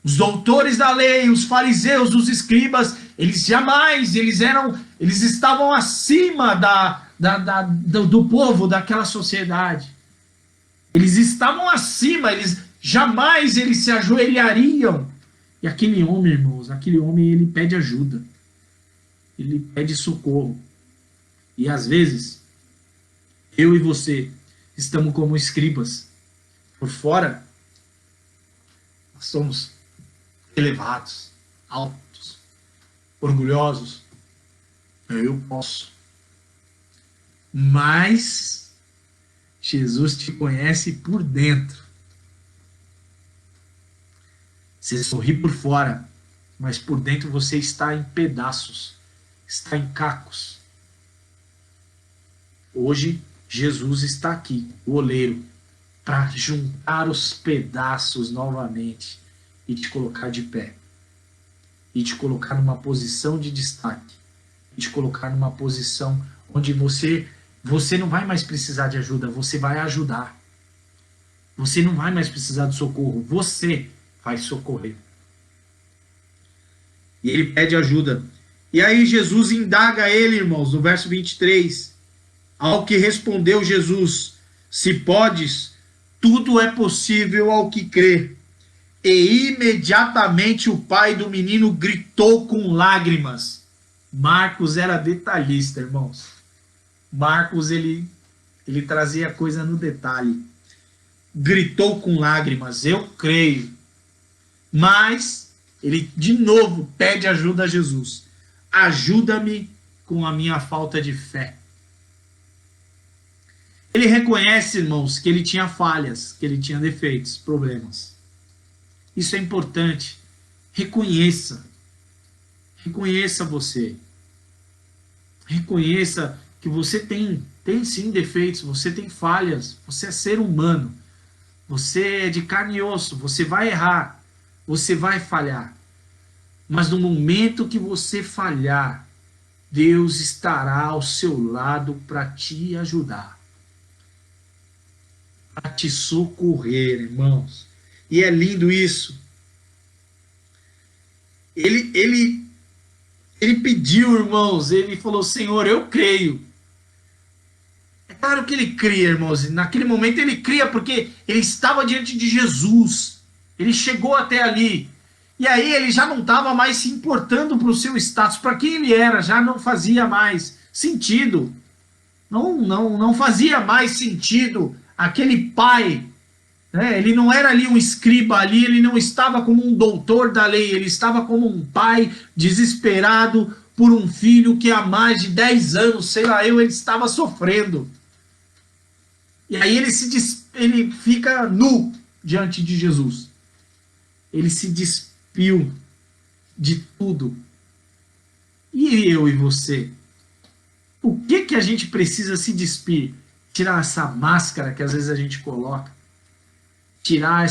Os doutores da lei, os fariseus, os escribas, eles estavam acima do povo, daquela sociedade. Eles estavam acima, jamais eles se ajoelhariam. E aquele homem, irmãos, ele pede ajuda. Ele pede socorro. E às vezes, eu e você estamos como escribas. Por fora, nós somos elevados, altos, orgulhosos. Eu posso. Mas Jesus te conhece por dentro. Você sorri por fora, mas por dentro você está em pedaços, está em cacos. Hoje, Jesus está aqui, o oleiro, para juntar os pedaços novamente e te colocar de pé. E te colocar numa posição de destaque. E te colocar numa posição onde você não vai mais precisar de ajuda, você vai ajudar. Você não vai mais precisar de socorro, você vai socorrer. E ele pede ajuda. E aí Jesus indaga ele, irmãos, no verso 23. Ao que respondeu Jesus: se podes, tudo é possível ao que crê. E imediatamente o pai do menino gritou com lágrimas. Marcos era detalhista, irmãos. Marcos, ele trazia a coisa no detalhe. Gritou com lágrimas, eu creio. Mas ele de novo pede ajuda a Jesus. Ajuda-me com a minha falta de fé. Ele reconhece, irmãos, que ele tinha falhas, que ele tinha defeitos, problemas. Isso é importante. Reconheça. Reconheça você. Reconheça que você tem sim defeitos, você tem falhas, você é ser humano. Você é de carne e osso, você vai errar, você vai falhar. Mas no momento que você falhar, Deus estará ao seu lado para te ajudar. Para te socorrer, irmãos. E é lindo isso. Ele pediu, irmãos, ele falou: Senhor, eu creio. É claro que ele cria, irmãos. Naquele momento ele cria porque ele estava diante de Jesus. Ele chegou até ali. E aí ele já não estava mais se importando para o seu status, para quem ele era, já não fazia mais sentido. Não fazia mais sentido aquele pai. Ele não era ali um escriba ali, ele não estava como um doutor da lei, ele estava como um pai desesperado por um filho que há mais de 10 anos, sei lá ele estava sofrendo. E aí ele fica nu diante de Jesus. Ele se despiu de tudo. E eu e você? O que a gente precisa se despir? Tirar essa máscara que às vezes a gente coloca. Tirar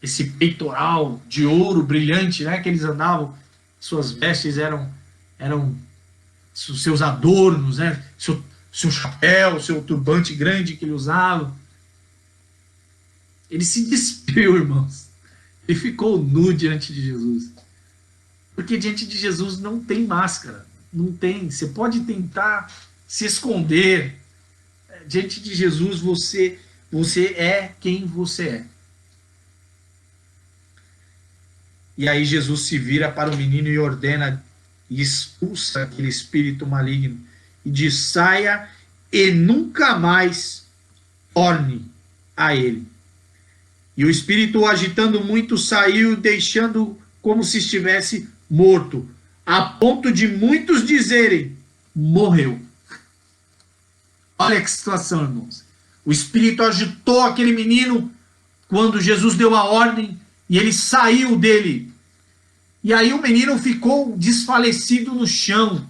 esse peitoral de ouro brilhante, né, que eles andavam. Suas vestes eram os seus adornos, né, seu chapéu, seu turbante grande que ele usava. Ele se despiu, irmãos. Ele ficou nu diante de Jesus. Porque diante de Jesus não tem máscara. Não tem. Você pode tentar se esconder. Diante de Jesus, você é quem você é. E aí Jesus se vira para o menino e ordena e expulsa aquele espírito maligno e diz: saia e nunca mais torne a ele. E o espírito, agitando muito, saiu, deixando como se estivesse morto, a ponto de muitos dizerem: morreu. Olha que situação, irmãos. O espírito agitou aquele menino quando Jesus deu a ordem e ele saiu dele. E aí o menino ficou desfalecido no chão.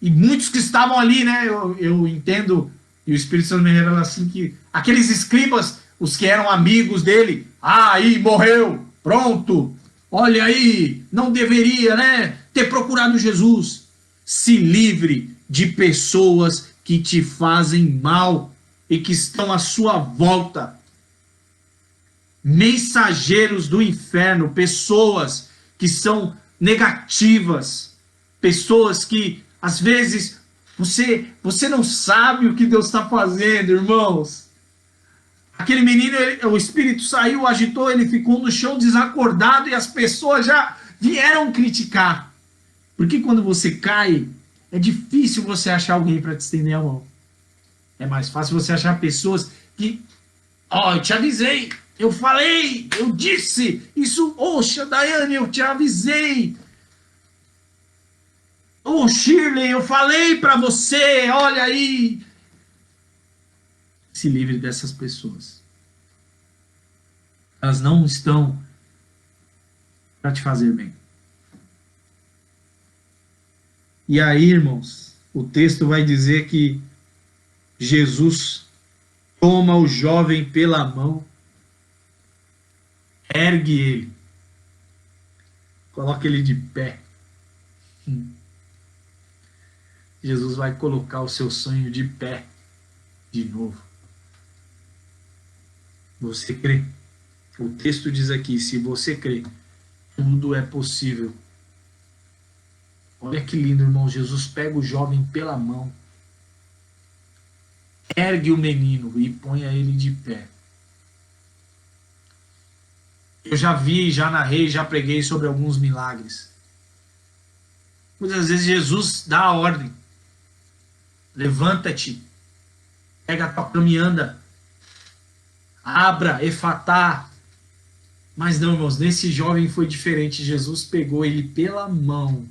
E muitos que estavam ali, né? Eu entendo, e o Espírito Santo me revela assim, que aqueles escribas, os que eram amigos dele, aí morreu, pronto, olha aí, não deveria, né, ter procurado Jesus. Se livre de pessoas que te fazem mal e que estão à sua volta. Mensageiros do inferno, pessoas que são negativas, pessoas que às vezes você não sabe o que Deus está fazendo, irmãos. Aquele menino, o espírito saiu, agitou, ele ficou no chão desacordado e as pessoas já vieram criticar. Porque quando você cai, é difícil você achar alguém para te estender a mão. É mais fácil você achar pessoas que, eu te avisei, eu falei, eu disse, isso, oxa, Daiane, eu te avisei. Shirley, eu falei para você, olha aí. Se livre dessas pessoas. Elas não estão para te fazer bem. E aí, irmãos, o texto vai dizer que Jesus toma o jovem pela mão, ergue ele, coloca ele de pé. Jesus vai colocar o seu sonho de pé de novo. Você crê? O texto diz aqui, se você crê, tudo é possível. Olha que lindo, irmão. Jesus pega o jovem pela mão, ergue o menino e põe ele de pé. Eu já vi, já narrei, já preguei sobre alguns milagres. Muitas vezes Jesus dá a ordem. Levanta-te, pega a tua cama e anda. Abra, efatá. Mas não, irmãos, nesse jovem foi diferente. Jesus pegou ele pela mão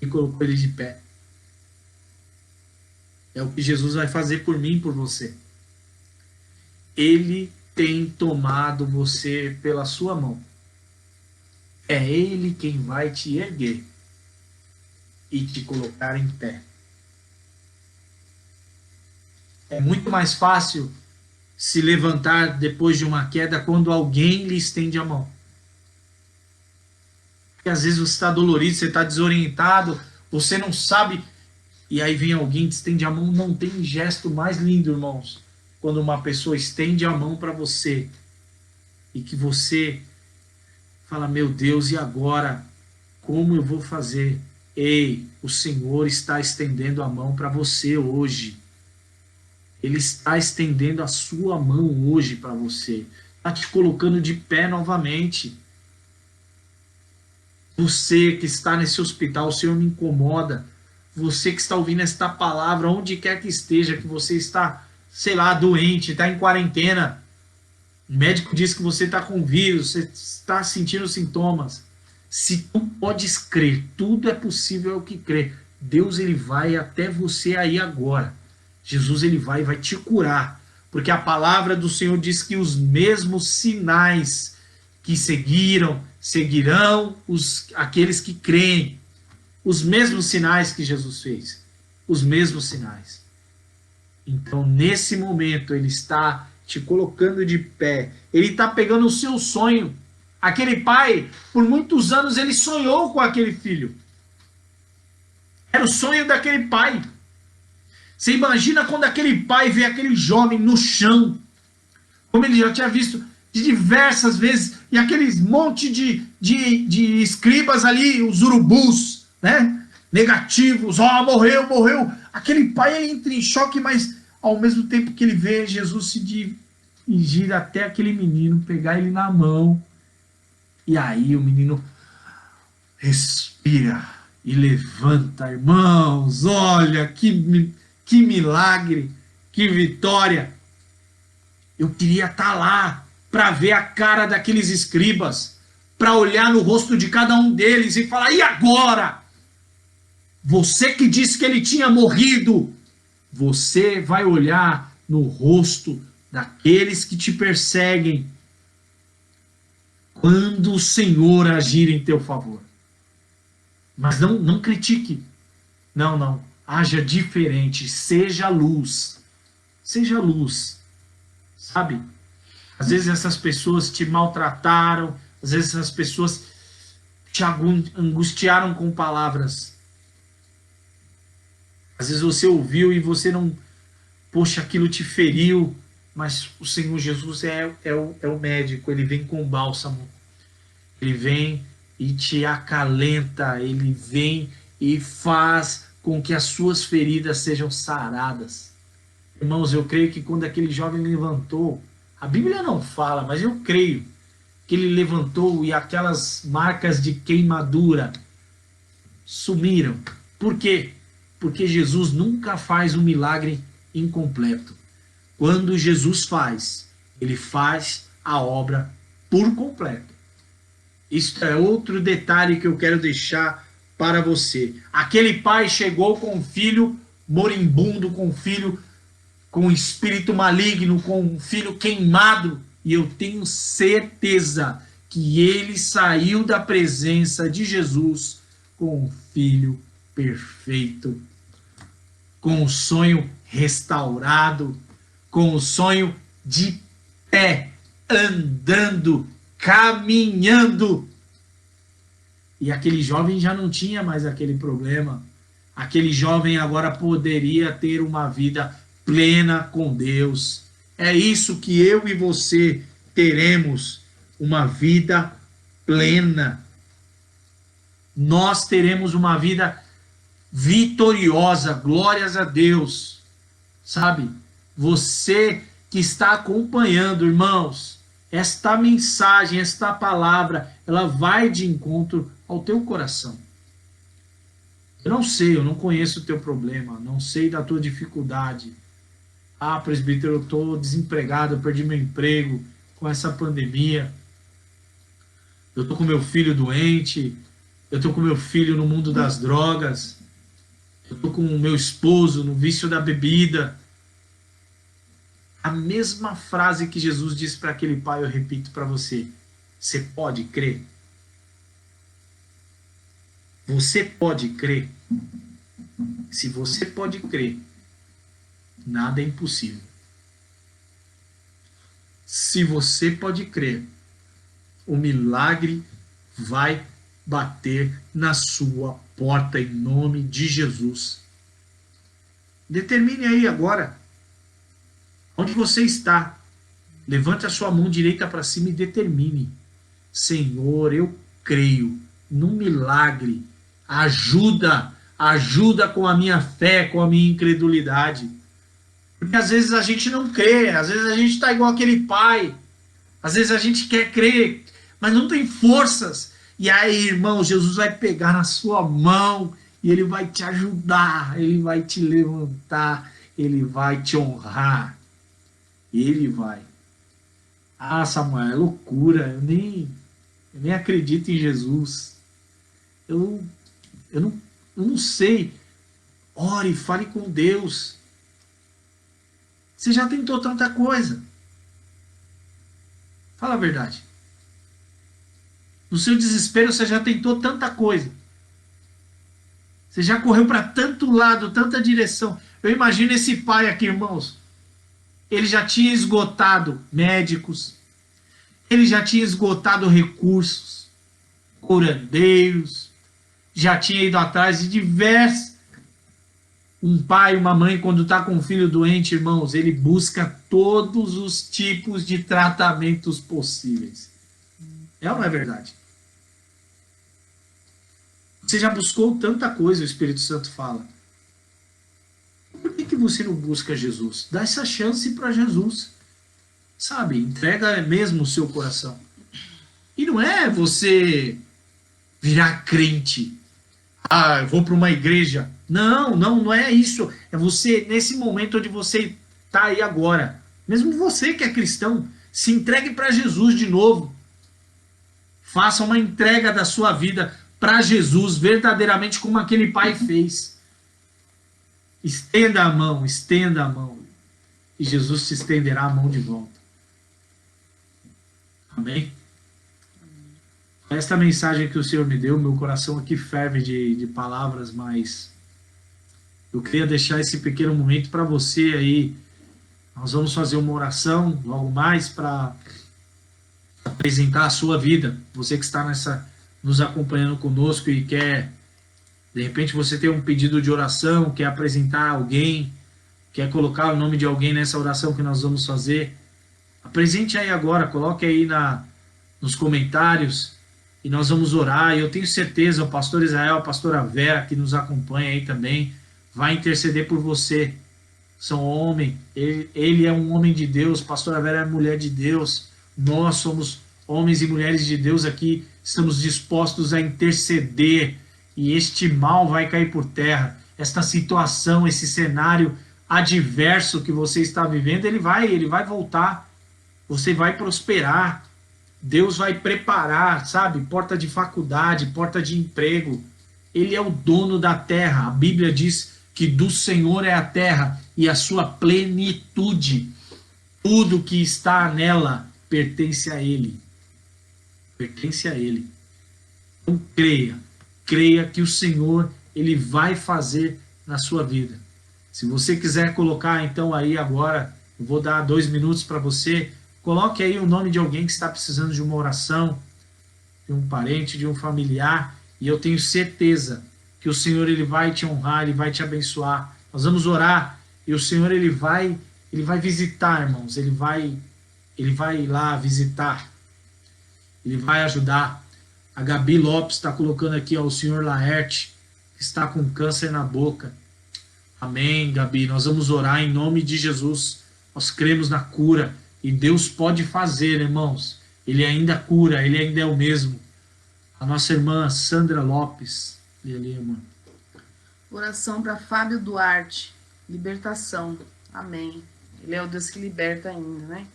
e colocou ele de pé. É o que Jesus vai fazer por mim e por você. Ele tem tomado você pela sua mão. É Ele quem vai te erguer e te colocar em pé. É muito mais fácil se levantar depois de uma queda quando alguém lhe estende a mão. Porque às vezes você está dolorido, você está desorientado, você não sabe, e aí vem alguém, te estende a mão. Não tem gesto mais lindo, irmãos, quando uma pessoa estende a mão para você e que você fala: meu Deus, e agora? Como eu vou fazer? Ei, o Senhor está estendendo a mão para você hoje. Ele está estendendo a sua mão hoje para você. Está te colocando de pé novamente. Você que está nesse hospital, o Senhor me incomoda. Você que está ouvindo esta palavra, onde quer que esteja, que você está, sei lá, doente, está em quarentena. O médico diz que você está com vírus, você está sentindo sintomas. Se tu podes crer, tudo é possível ao que crê. Deus, ele vai até você aí agora. Jesus, ele vai te curar, porque a palavra do Senhor diz que os mesmos sinais que seguirão aqueles que creem. Os mesmos sinais que Jesus fez, os mesmos sinais. Então, nesse momento, ele está te colocando de pé, ele está pegando o seu sonho. Aquele pai, por muitos anos, ele sonhou com aquele filho. Era o sonho daquele pai. Você imagina quando aquele pai vê aquele jovem no chão, como ele já tinha visto de diversas vezes, e aqueles monte de escribas ali, os urubus, né? negativos. Ó, morreu, morreu. Aquele pai, ele entra em choque, mas ao mesmo tempo que ele vê Jesus se dirigir até aquele menino, pegar ele na mão, e aí o menino respira e levanta. Irmãos, olha que milagre, que vitória. Eu queria estar lá para ver a cara daqueles escribas, para olhar no rosto de cada um deles e falar: e agora? Você que disse que ele tinha morrido, você vai olhar no rosto daqueles que te perseguem quando o Senhor agir em teu favor. Mas não critique. Não. Haja diferente. Seja luz. Seja luz. Sabe? Às vezes essas pessoas te maltrataram. Às vezes essas pessoas te angustiaram com palavras. Às vezes você ouviu e você não... Poxa, aquilo te feriu. Mas o Senhor Jesus é o médico. Ele vem com bálsamo. Ele vem e te acalenta. Ele vem e faz com que as suas feridas sejam saradas. Irmãos, eu creio que quando aquele jovem levantou, a Bíblia não fala, mas eu creio que ele levantou e aquelas marcas de queimadura sumiram. Por quê? Porque Jesus nunca faz um milagre incompleto. Quando Jesus faz, ele faz a obra por completo. Isso é outro detalhe que eu quero deixar para você. Aquele pai chegou com um filho moribundo, com um filho com um espírito maligno, com um filho queimado, e eu tenho certeza que ele saiu da presença de Jesus com um filho perfeito, com o sonho restaurado, com o sonho de pé, andando, caminhando. E aquele jovem já não tinha mais aquele problema. Aquele jovem agora poderia ter uma vida plena com Deus. É isso que eu e você teremos, uma vida plena. Nós teremos uma vida vitoriosa, glórias a Deus. Sabe? Você que está acompanhando, irmãos, esta mensagem, esta palavra, ela vai de encontro ao teu coração. Eu não sei, eu não conheço o teu problema, não sei da tua dificuldade. Ah, presbítero, eu estou desempregado, eu perdi meu emprego com essa pandemia. Eu estou com meu filho doente, eu estou com meu filho no mundo das drogas, eu estou com o meu esposo no vício da bebida. A mesma frase que Jesus disse para aquele pai, eu repito para você. Você pode crer? Você pode crer? Se você pode crer, nada é impossível. Se você pode crer, o milagre vai bater na sua porta em nome de Jesus. Determine aí agora onde você está. Levante a sua mão direita para cima e determine: Senhor, eu creio num milagre. Ajuda com a minha fé, com a minha incredulidade. Porque às vezes a gente não crê, às vezes a gente está igual aquele pai, às vezes a gente quer crer, mas não tem forças. E aí, irmão, Jesus vai pegar na sua mão e ele vai te ajudar, ele vai te levantar, ele vai te honrar. Ele vai. Ah, Samuel, é loucura, eu nem acredito em Jesus. Eu não sei. Ore, fale com Deus. Você já tentou tanta coisa. Fala a verdade. No seu desespero, você já tentou tanta coisa. Você já correu para tanto lado, tanta direção. Eu imagino esse pai aqui, irmãos. Ele já tinha esgotado médicos. Ele já tinha esgotado recursos. Curandeiros. Já tinha ido atrás de diversos. Um pai, uma mãe, quando está com um filho doente, irmãos, ele busca todos os tipos de tratamentos possíveis. É ou não é verdade? Você já buscou tanta coisa, o Espírito Santo fala. Por que você não busca Jesus? Dá essa chance para Jesus. Sabe? Entrega mesmo o seu coração. E não é você virar crente. Ah, eu vou para uma igreja. Não é isso. É você, nesse momento onde você está aí agora. Mesmo você que é cristão, se entregue para Jesus de novo. Faça uma entrega da sua vida para Jesus, verdadeiramente como aquele pai fez. Estenda a mão, estenda a mão. E Jesus te estenderá a mão de volta. Amém? Esta mensagem que o Senhor me deu, meu coração aqui ferve de palavras, mas eu queria deixar esse pequeno momento para você aí. Nós vamos fazer uma oração logo mais para apresentar a sua vida. Você que está nos acompanhando conosco e quer, de repente você tem um pedido de oração, quer apresentar alguém, quer colocar o nome de alguém nessa oração que nós vamos fazer, apresente aí agora, coloque aí nos comentários e nós vamos orar. E eu tenho certeza, o pastor Israel, a pastora Vera, que nos acompanha aí também, vai interceder por você. São homem, ele é um homem de Deus, a pastora Vera é mulher de Deus, nós somos homens e mulheres de Deus aqui, estamos dispostos a interceder e este mal vai cair por terra. Esta situação, esse cenário adverso que você está vivendo, ele vai voltar, você vai prosperar. Deus vai preparar, sabe? Porta de faculdade, porta de emprego. Ele é o dono da terra. A Bíblia diz que do Senhor é a terra e a sua plenitude. Tudo que está nela pertence a Ele. Pertence a Ele. Então creia que o Senhor, Ele vai fazer na sua vida. Se você quiser colocar então aí agora, eu vou dar 2 minutos para você. Coloque aí o nome de alguém que está precisando de uma oração, de um parente, de um familiar, e eu tenho certeza que o Senhor ele vai te honrar, ele vai te abençoar. Nós vamos orar e o Senhor ele vai visitar, irmãos, ele vai lá visitar, ele vai ajudar. A Gabi Lopes está colocando aqui, ó, o senhor Laerte, que está com câncer na boca. Amém, Gabi. Nós vamos orar em nome de Jesus. Nós cremos na cura. E Deus pode fazer, irmãos. Ele ainda cura, Ele ainda é o mesmo. A nossa irmã Sandra Lopes. E ali, irmã. Oração para Fábio Duarte. Libertação. Amém. Ele é o Deus que liberta ainda, né?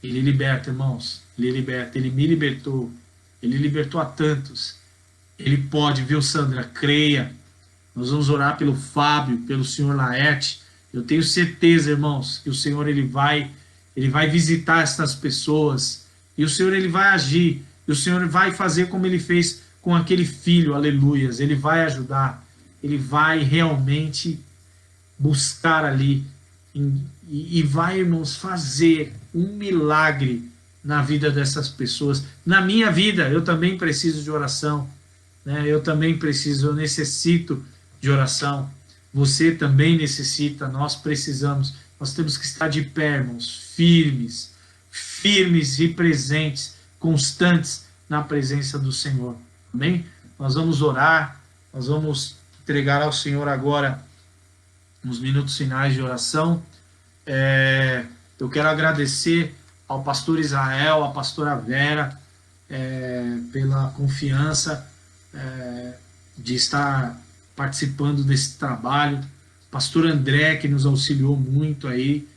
Ele liberta, irmãos. Ele liberta. Ele me libertou. Ele libertou a tantos. Ele pode, viu, Sandra? Creia. Nós vamos orar pelo Fábio, pelo senhor Laerte. Eu tenho certeza, irmãos, que o Senhor ele vai visitar essas pessoas e o Senhor ele vai agir, e o Senhor vai fazer como ele fez com aquele filho, aleluias. Ele vai ajudar, ele vai realmente buscar ali e vai, irmãos, fazer um milagre na vida dessas pessoas. Na minha vida, eu também preciso de oração, né? Eu necessito de oração. Você também necessita, nós precisamos, nós temos que estar de pé, irmãos, firmes e presentes, constantes na presença do Senhor. Amém? Nós vamos orar, nós vamos entregar ao Senhor agora uns minutos finais de oração. Eu quero agradecer ao pastor Israel, à pastora Vera, pela confiança de estar participando desse trabalho, pastor André, que nos auxiliou muito aí.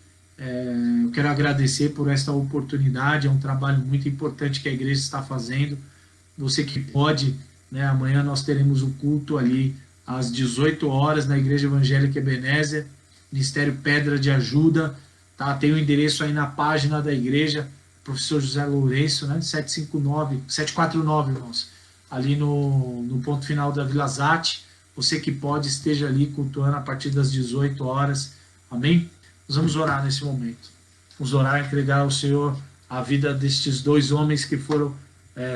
Eu quero agradecer por esta oportunidade, é um trabalho muito importante que a igreja está fazendo. Você que pode, né, amanhã nós teremos o culto ali às 18 horas na Igreja Evangélica Ebenezer, Ministério Pedra de Ajuda, tá? Tem o endereço aí na página da igreja, professor José Lourenço, né, 749, irmãos, ali no ponto final da Vila Zate. Você que pode, esteja ali cultuando a partir das 18 horas. Amém? Nós vamos orar nesse momento. Vamos orar e entregar ao Senhor a vida destes 2 homens que foram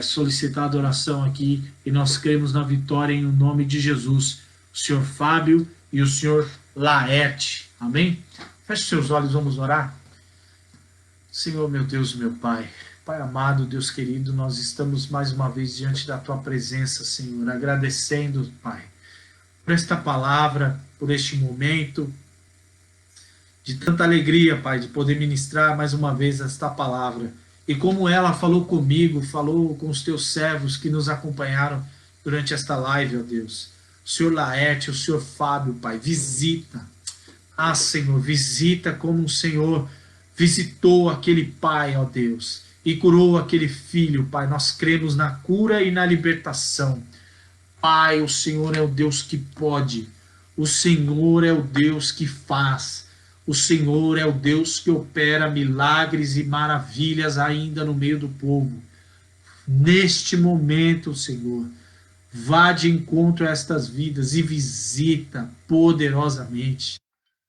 solicitados oração aqui. E nós cremos na vitória em nome de Jesus. O senhor Fábio e o senhor Laerte. Amém? Feche seus olhos, vamos orar. Senhor, meu Deus, meu Pai, Pai amado, Deus querido, nós estamos mais uma vez diante da Tua presença, Senhor, agradecendo, Pai, por esta palavra, por este momento de tanta alegria, Pai, de poder ministrar mais uma vez esta palavra. E como ela falou comigo, falou com os Teus servos que nos acompanharam durante esta live, ó Deus. O Senhor Laerte, o Senhor Fábio, Pai, visita. Ah, Senhor, visita como o Senhor visitou aquele pai, ó Deus, e curou aquele filho, Pai. Nós cremos na cura e na libertação. Pai, o Senhor é o Deus que pode. O Senhor é o Deus que faz. O Senhor é o Deus que opera milagres e maravilhas ainda no meio do povo. Neste momento, Senhor, vá de encontro a estas vidas e visita poderosamente.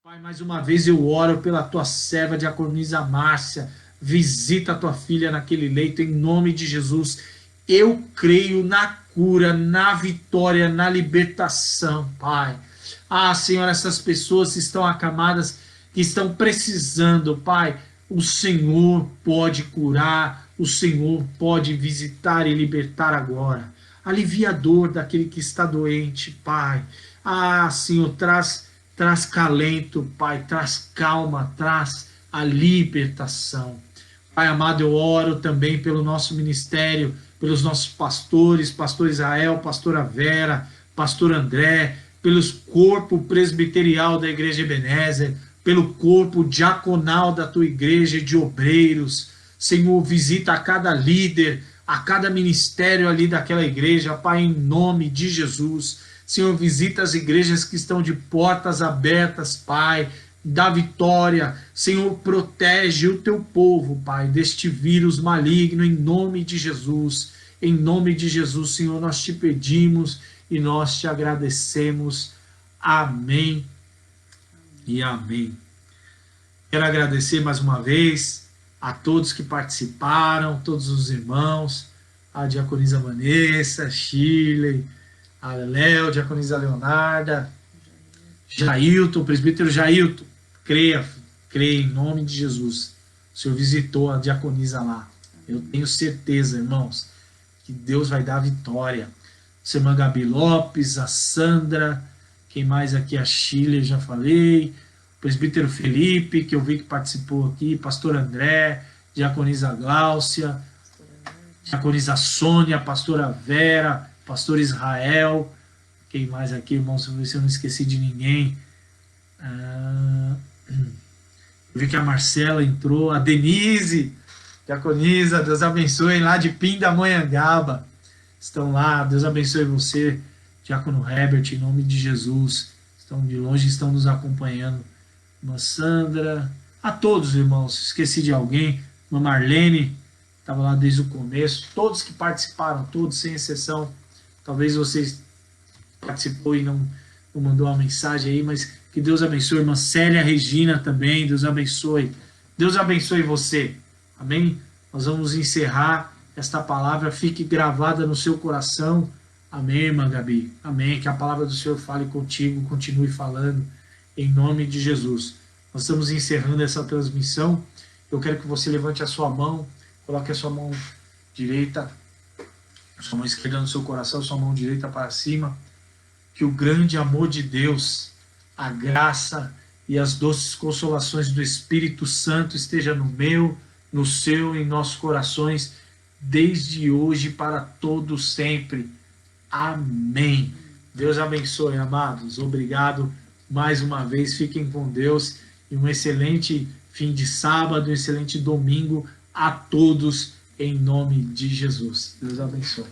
Pai, mais uma vez eu oro pela tua serva diaconisa Márcia. Visita a tua filha naquele leito em nome de Jesus. Eu creio na cura, na vitória, na libertação, Pai. Ah, Senhor, essas pessoas estão acamadas, que estão precisando, Pai. O Senhor pode curar, o Senhor pode visitar e libertar agora. Alivia a dor daquele que está doente, Pai. Ah, Senhor, traz calento, Pai, traz calma, traz a libertação. Pai amado, eu oro também pelo nosso ministério, pelos nossos pastores, pastor Israel, pastora Vera, pastor André, pelos corpo presbiterial da igreja Ebenezer, pelo corpo diaconal da tua igreja de obreiros. Senhor, visita a cada líder, a cada ministério ali daquela igreja, Pai, em nome de Jesus. Senhor, visita as igrejas que estão de portas abertas, Pai, dá vitória. Senhor, protege o teu povo, Pai, deste vírus maligno, em nome de Jesus. Em nome de Jesus, Senhor, nós te pedimos e nós te agradecemos. Amém e amém. Quero agradecer mais uma vez a todos que participaram, todos os irmãos, a diaconisa Vanessa, Shirley, a Léo, diaconisa Leonarda, Jailton, presbítero Jailton, creia em nome de Jesus. O Senhor visitou a diaconisa lá. Eu tenho certeza, irmãos, que Deus vai dar vitória. A irmã Gabi Lopes, a Sandra, quem mais aqui? A Shirley, já falei. O presbítero Felipe, que eu vi que participou aqui, pastor André, diaconisa Gláucia, diaconisa Sônia, pastora Vera, pastor Israel, quem mais aqui, irmãos, se eu não esqueci de ninguém. Eu vi que a Marcela entrou, a Denise, diaconisa, Deus abençoe, lá de Pindamonhangaba, estão lá, Deus abençoe você, diácono Herbert, em nome de Jesus, estão de longe, estão nos acompanhando. Irmã Sandra, a todos, irmãos, esqueci de alguém, irmã Marlene, estava lá desde o começo, todos que participaram, todos, sem exceção. Talvez vocês participou e não mandou uma mensagem aí, mas que Deus abençoe. Irmã Célia Regina também, Deus abençoe. Deus abençoe você. Amém? Nós vamos encerrar esta palavra, fique gravada no seu coração. Amém, irmã Gabi? Amém. Que a palavra do Senhor fale contigo, continue falando, em nome de Jesus. Nós estamos encerrando essa transmissão. Eu quero que você levante a sua mão, coloque a sua mão direita, sua mão esquerda no seu coração, sua mão direita para cima. Que o grande amor de Deus, a graça e as doces consolações do Espírito Santo esteja no meu, no seu, em nossos corações, desde hoje para todos sempre. Amém. Deus abençoe, amados. Obrigado mais uma vez. Fiquem com Deus e um excelente fim de sábado, um excelente domingo a todos, em nome de Jesus. Deus abençoe.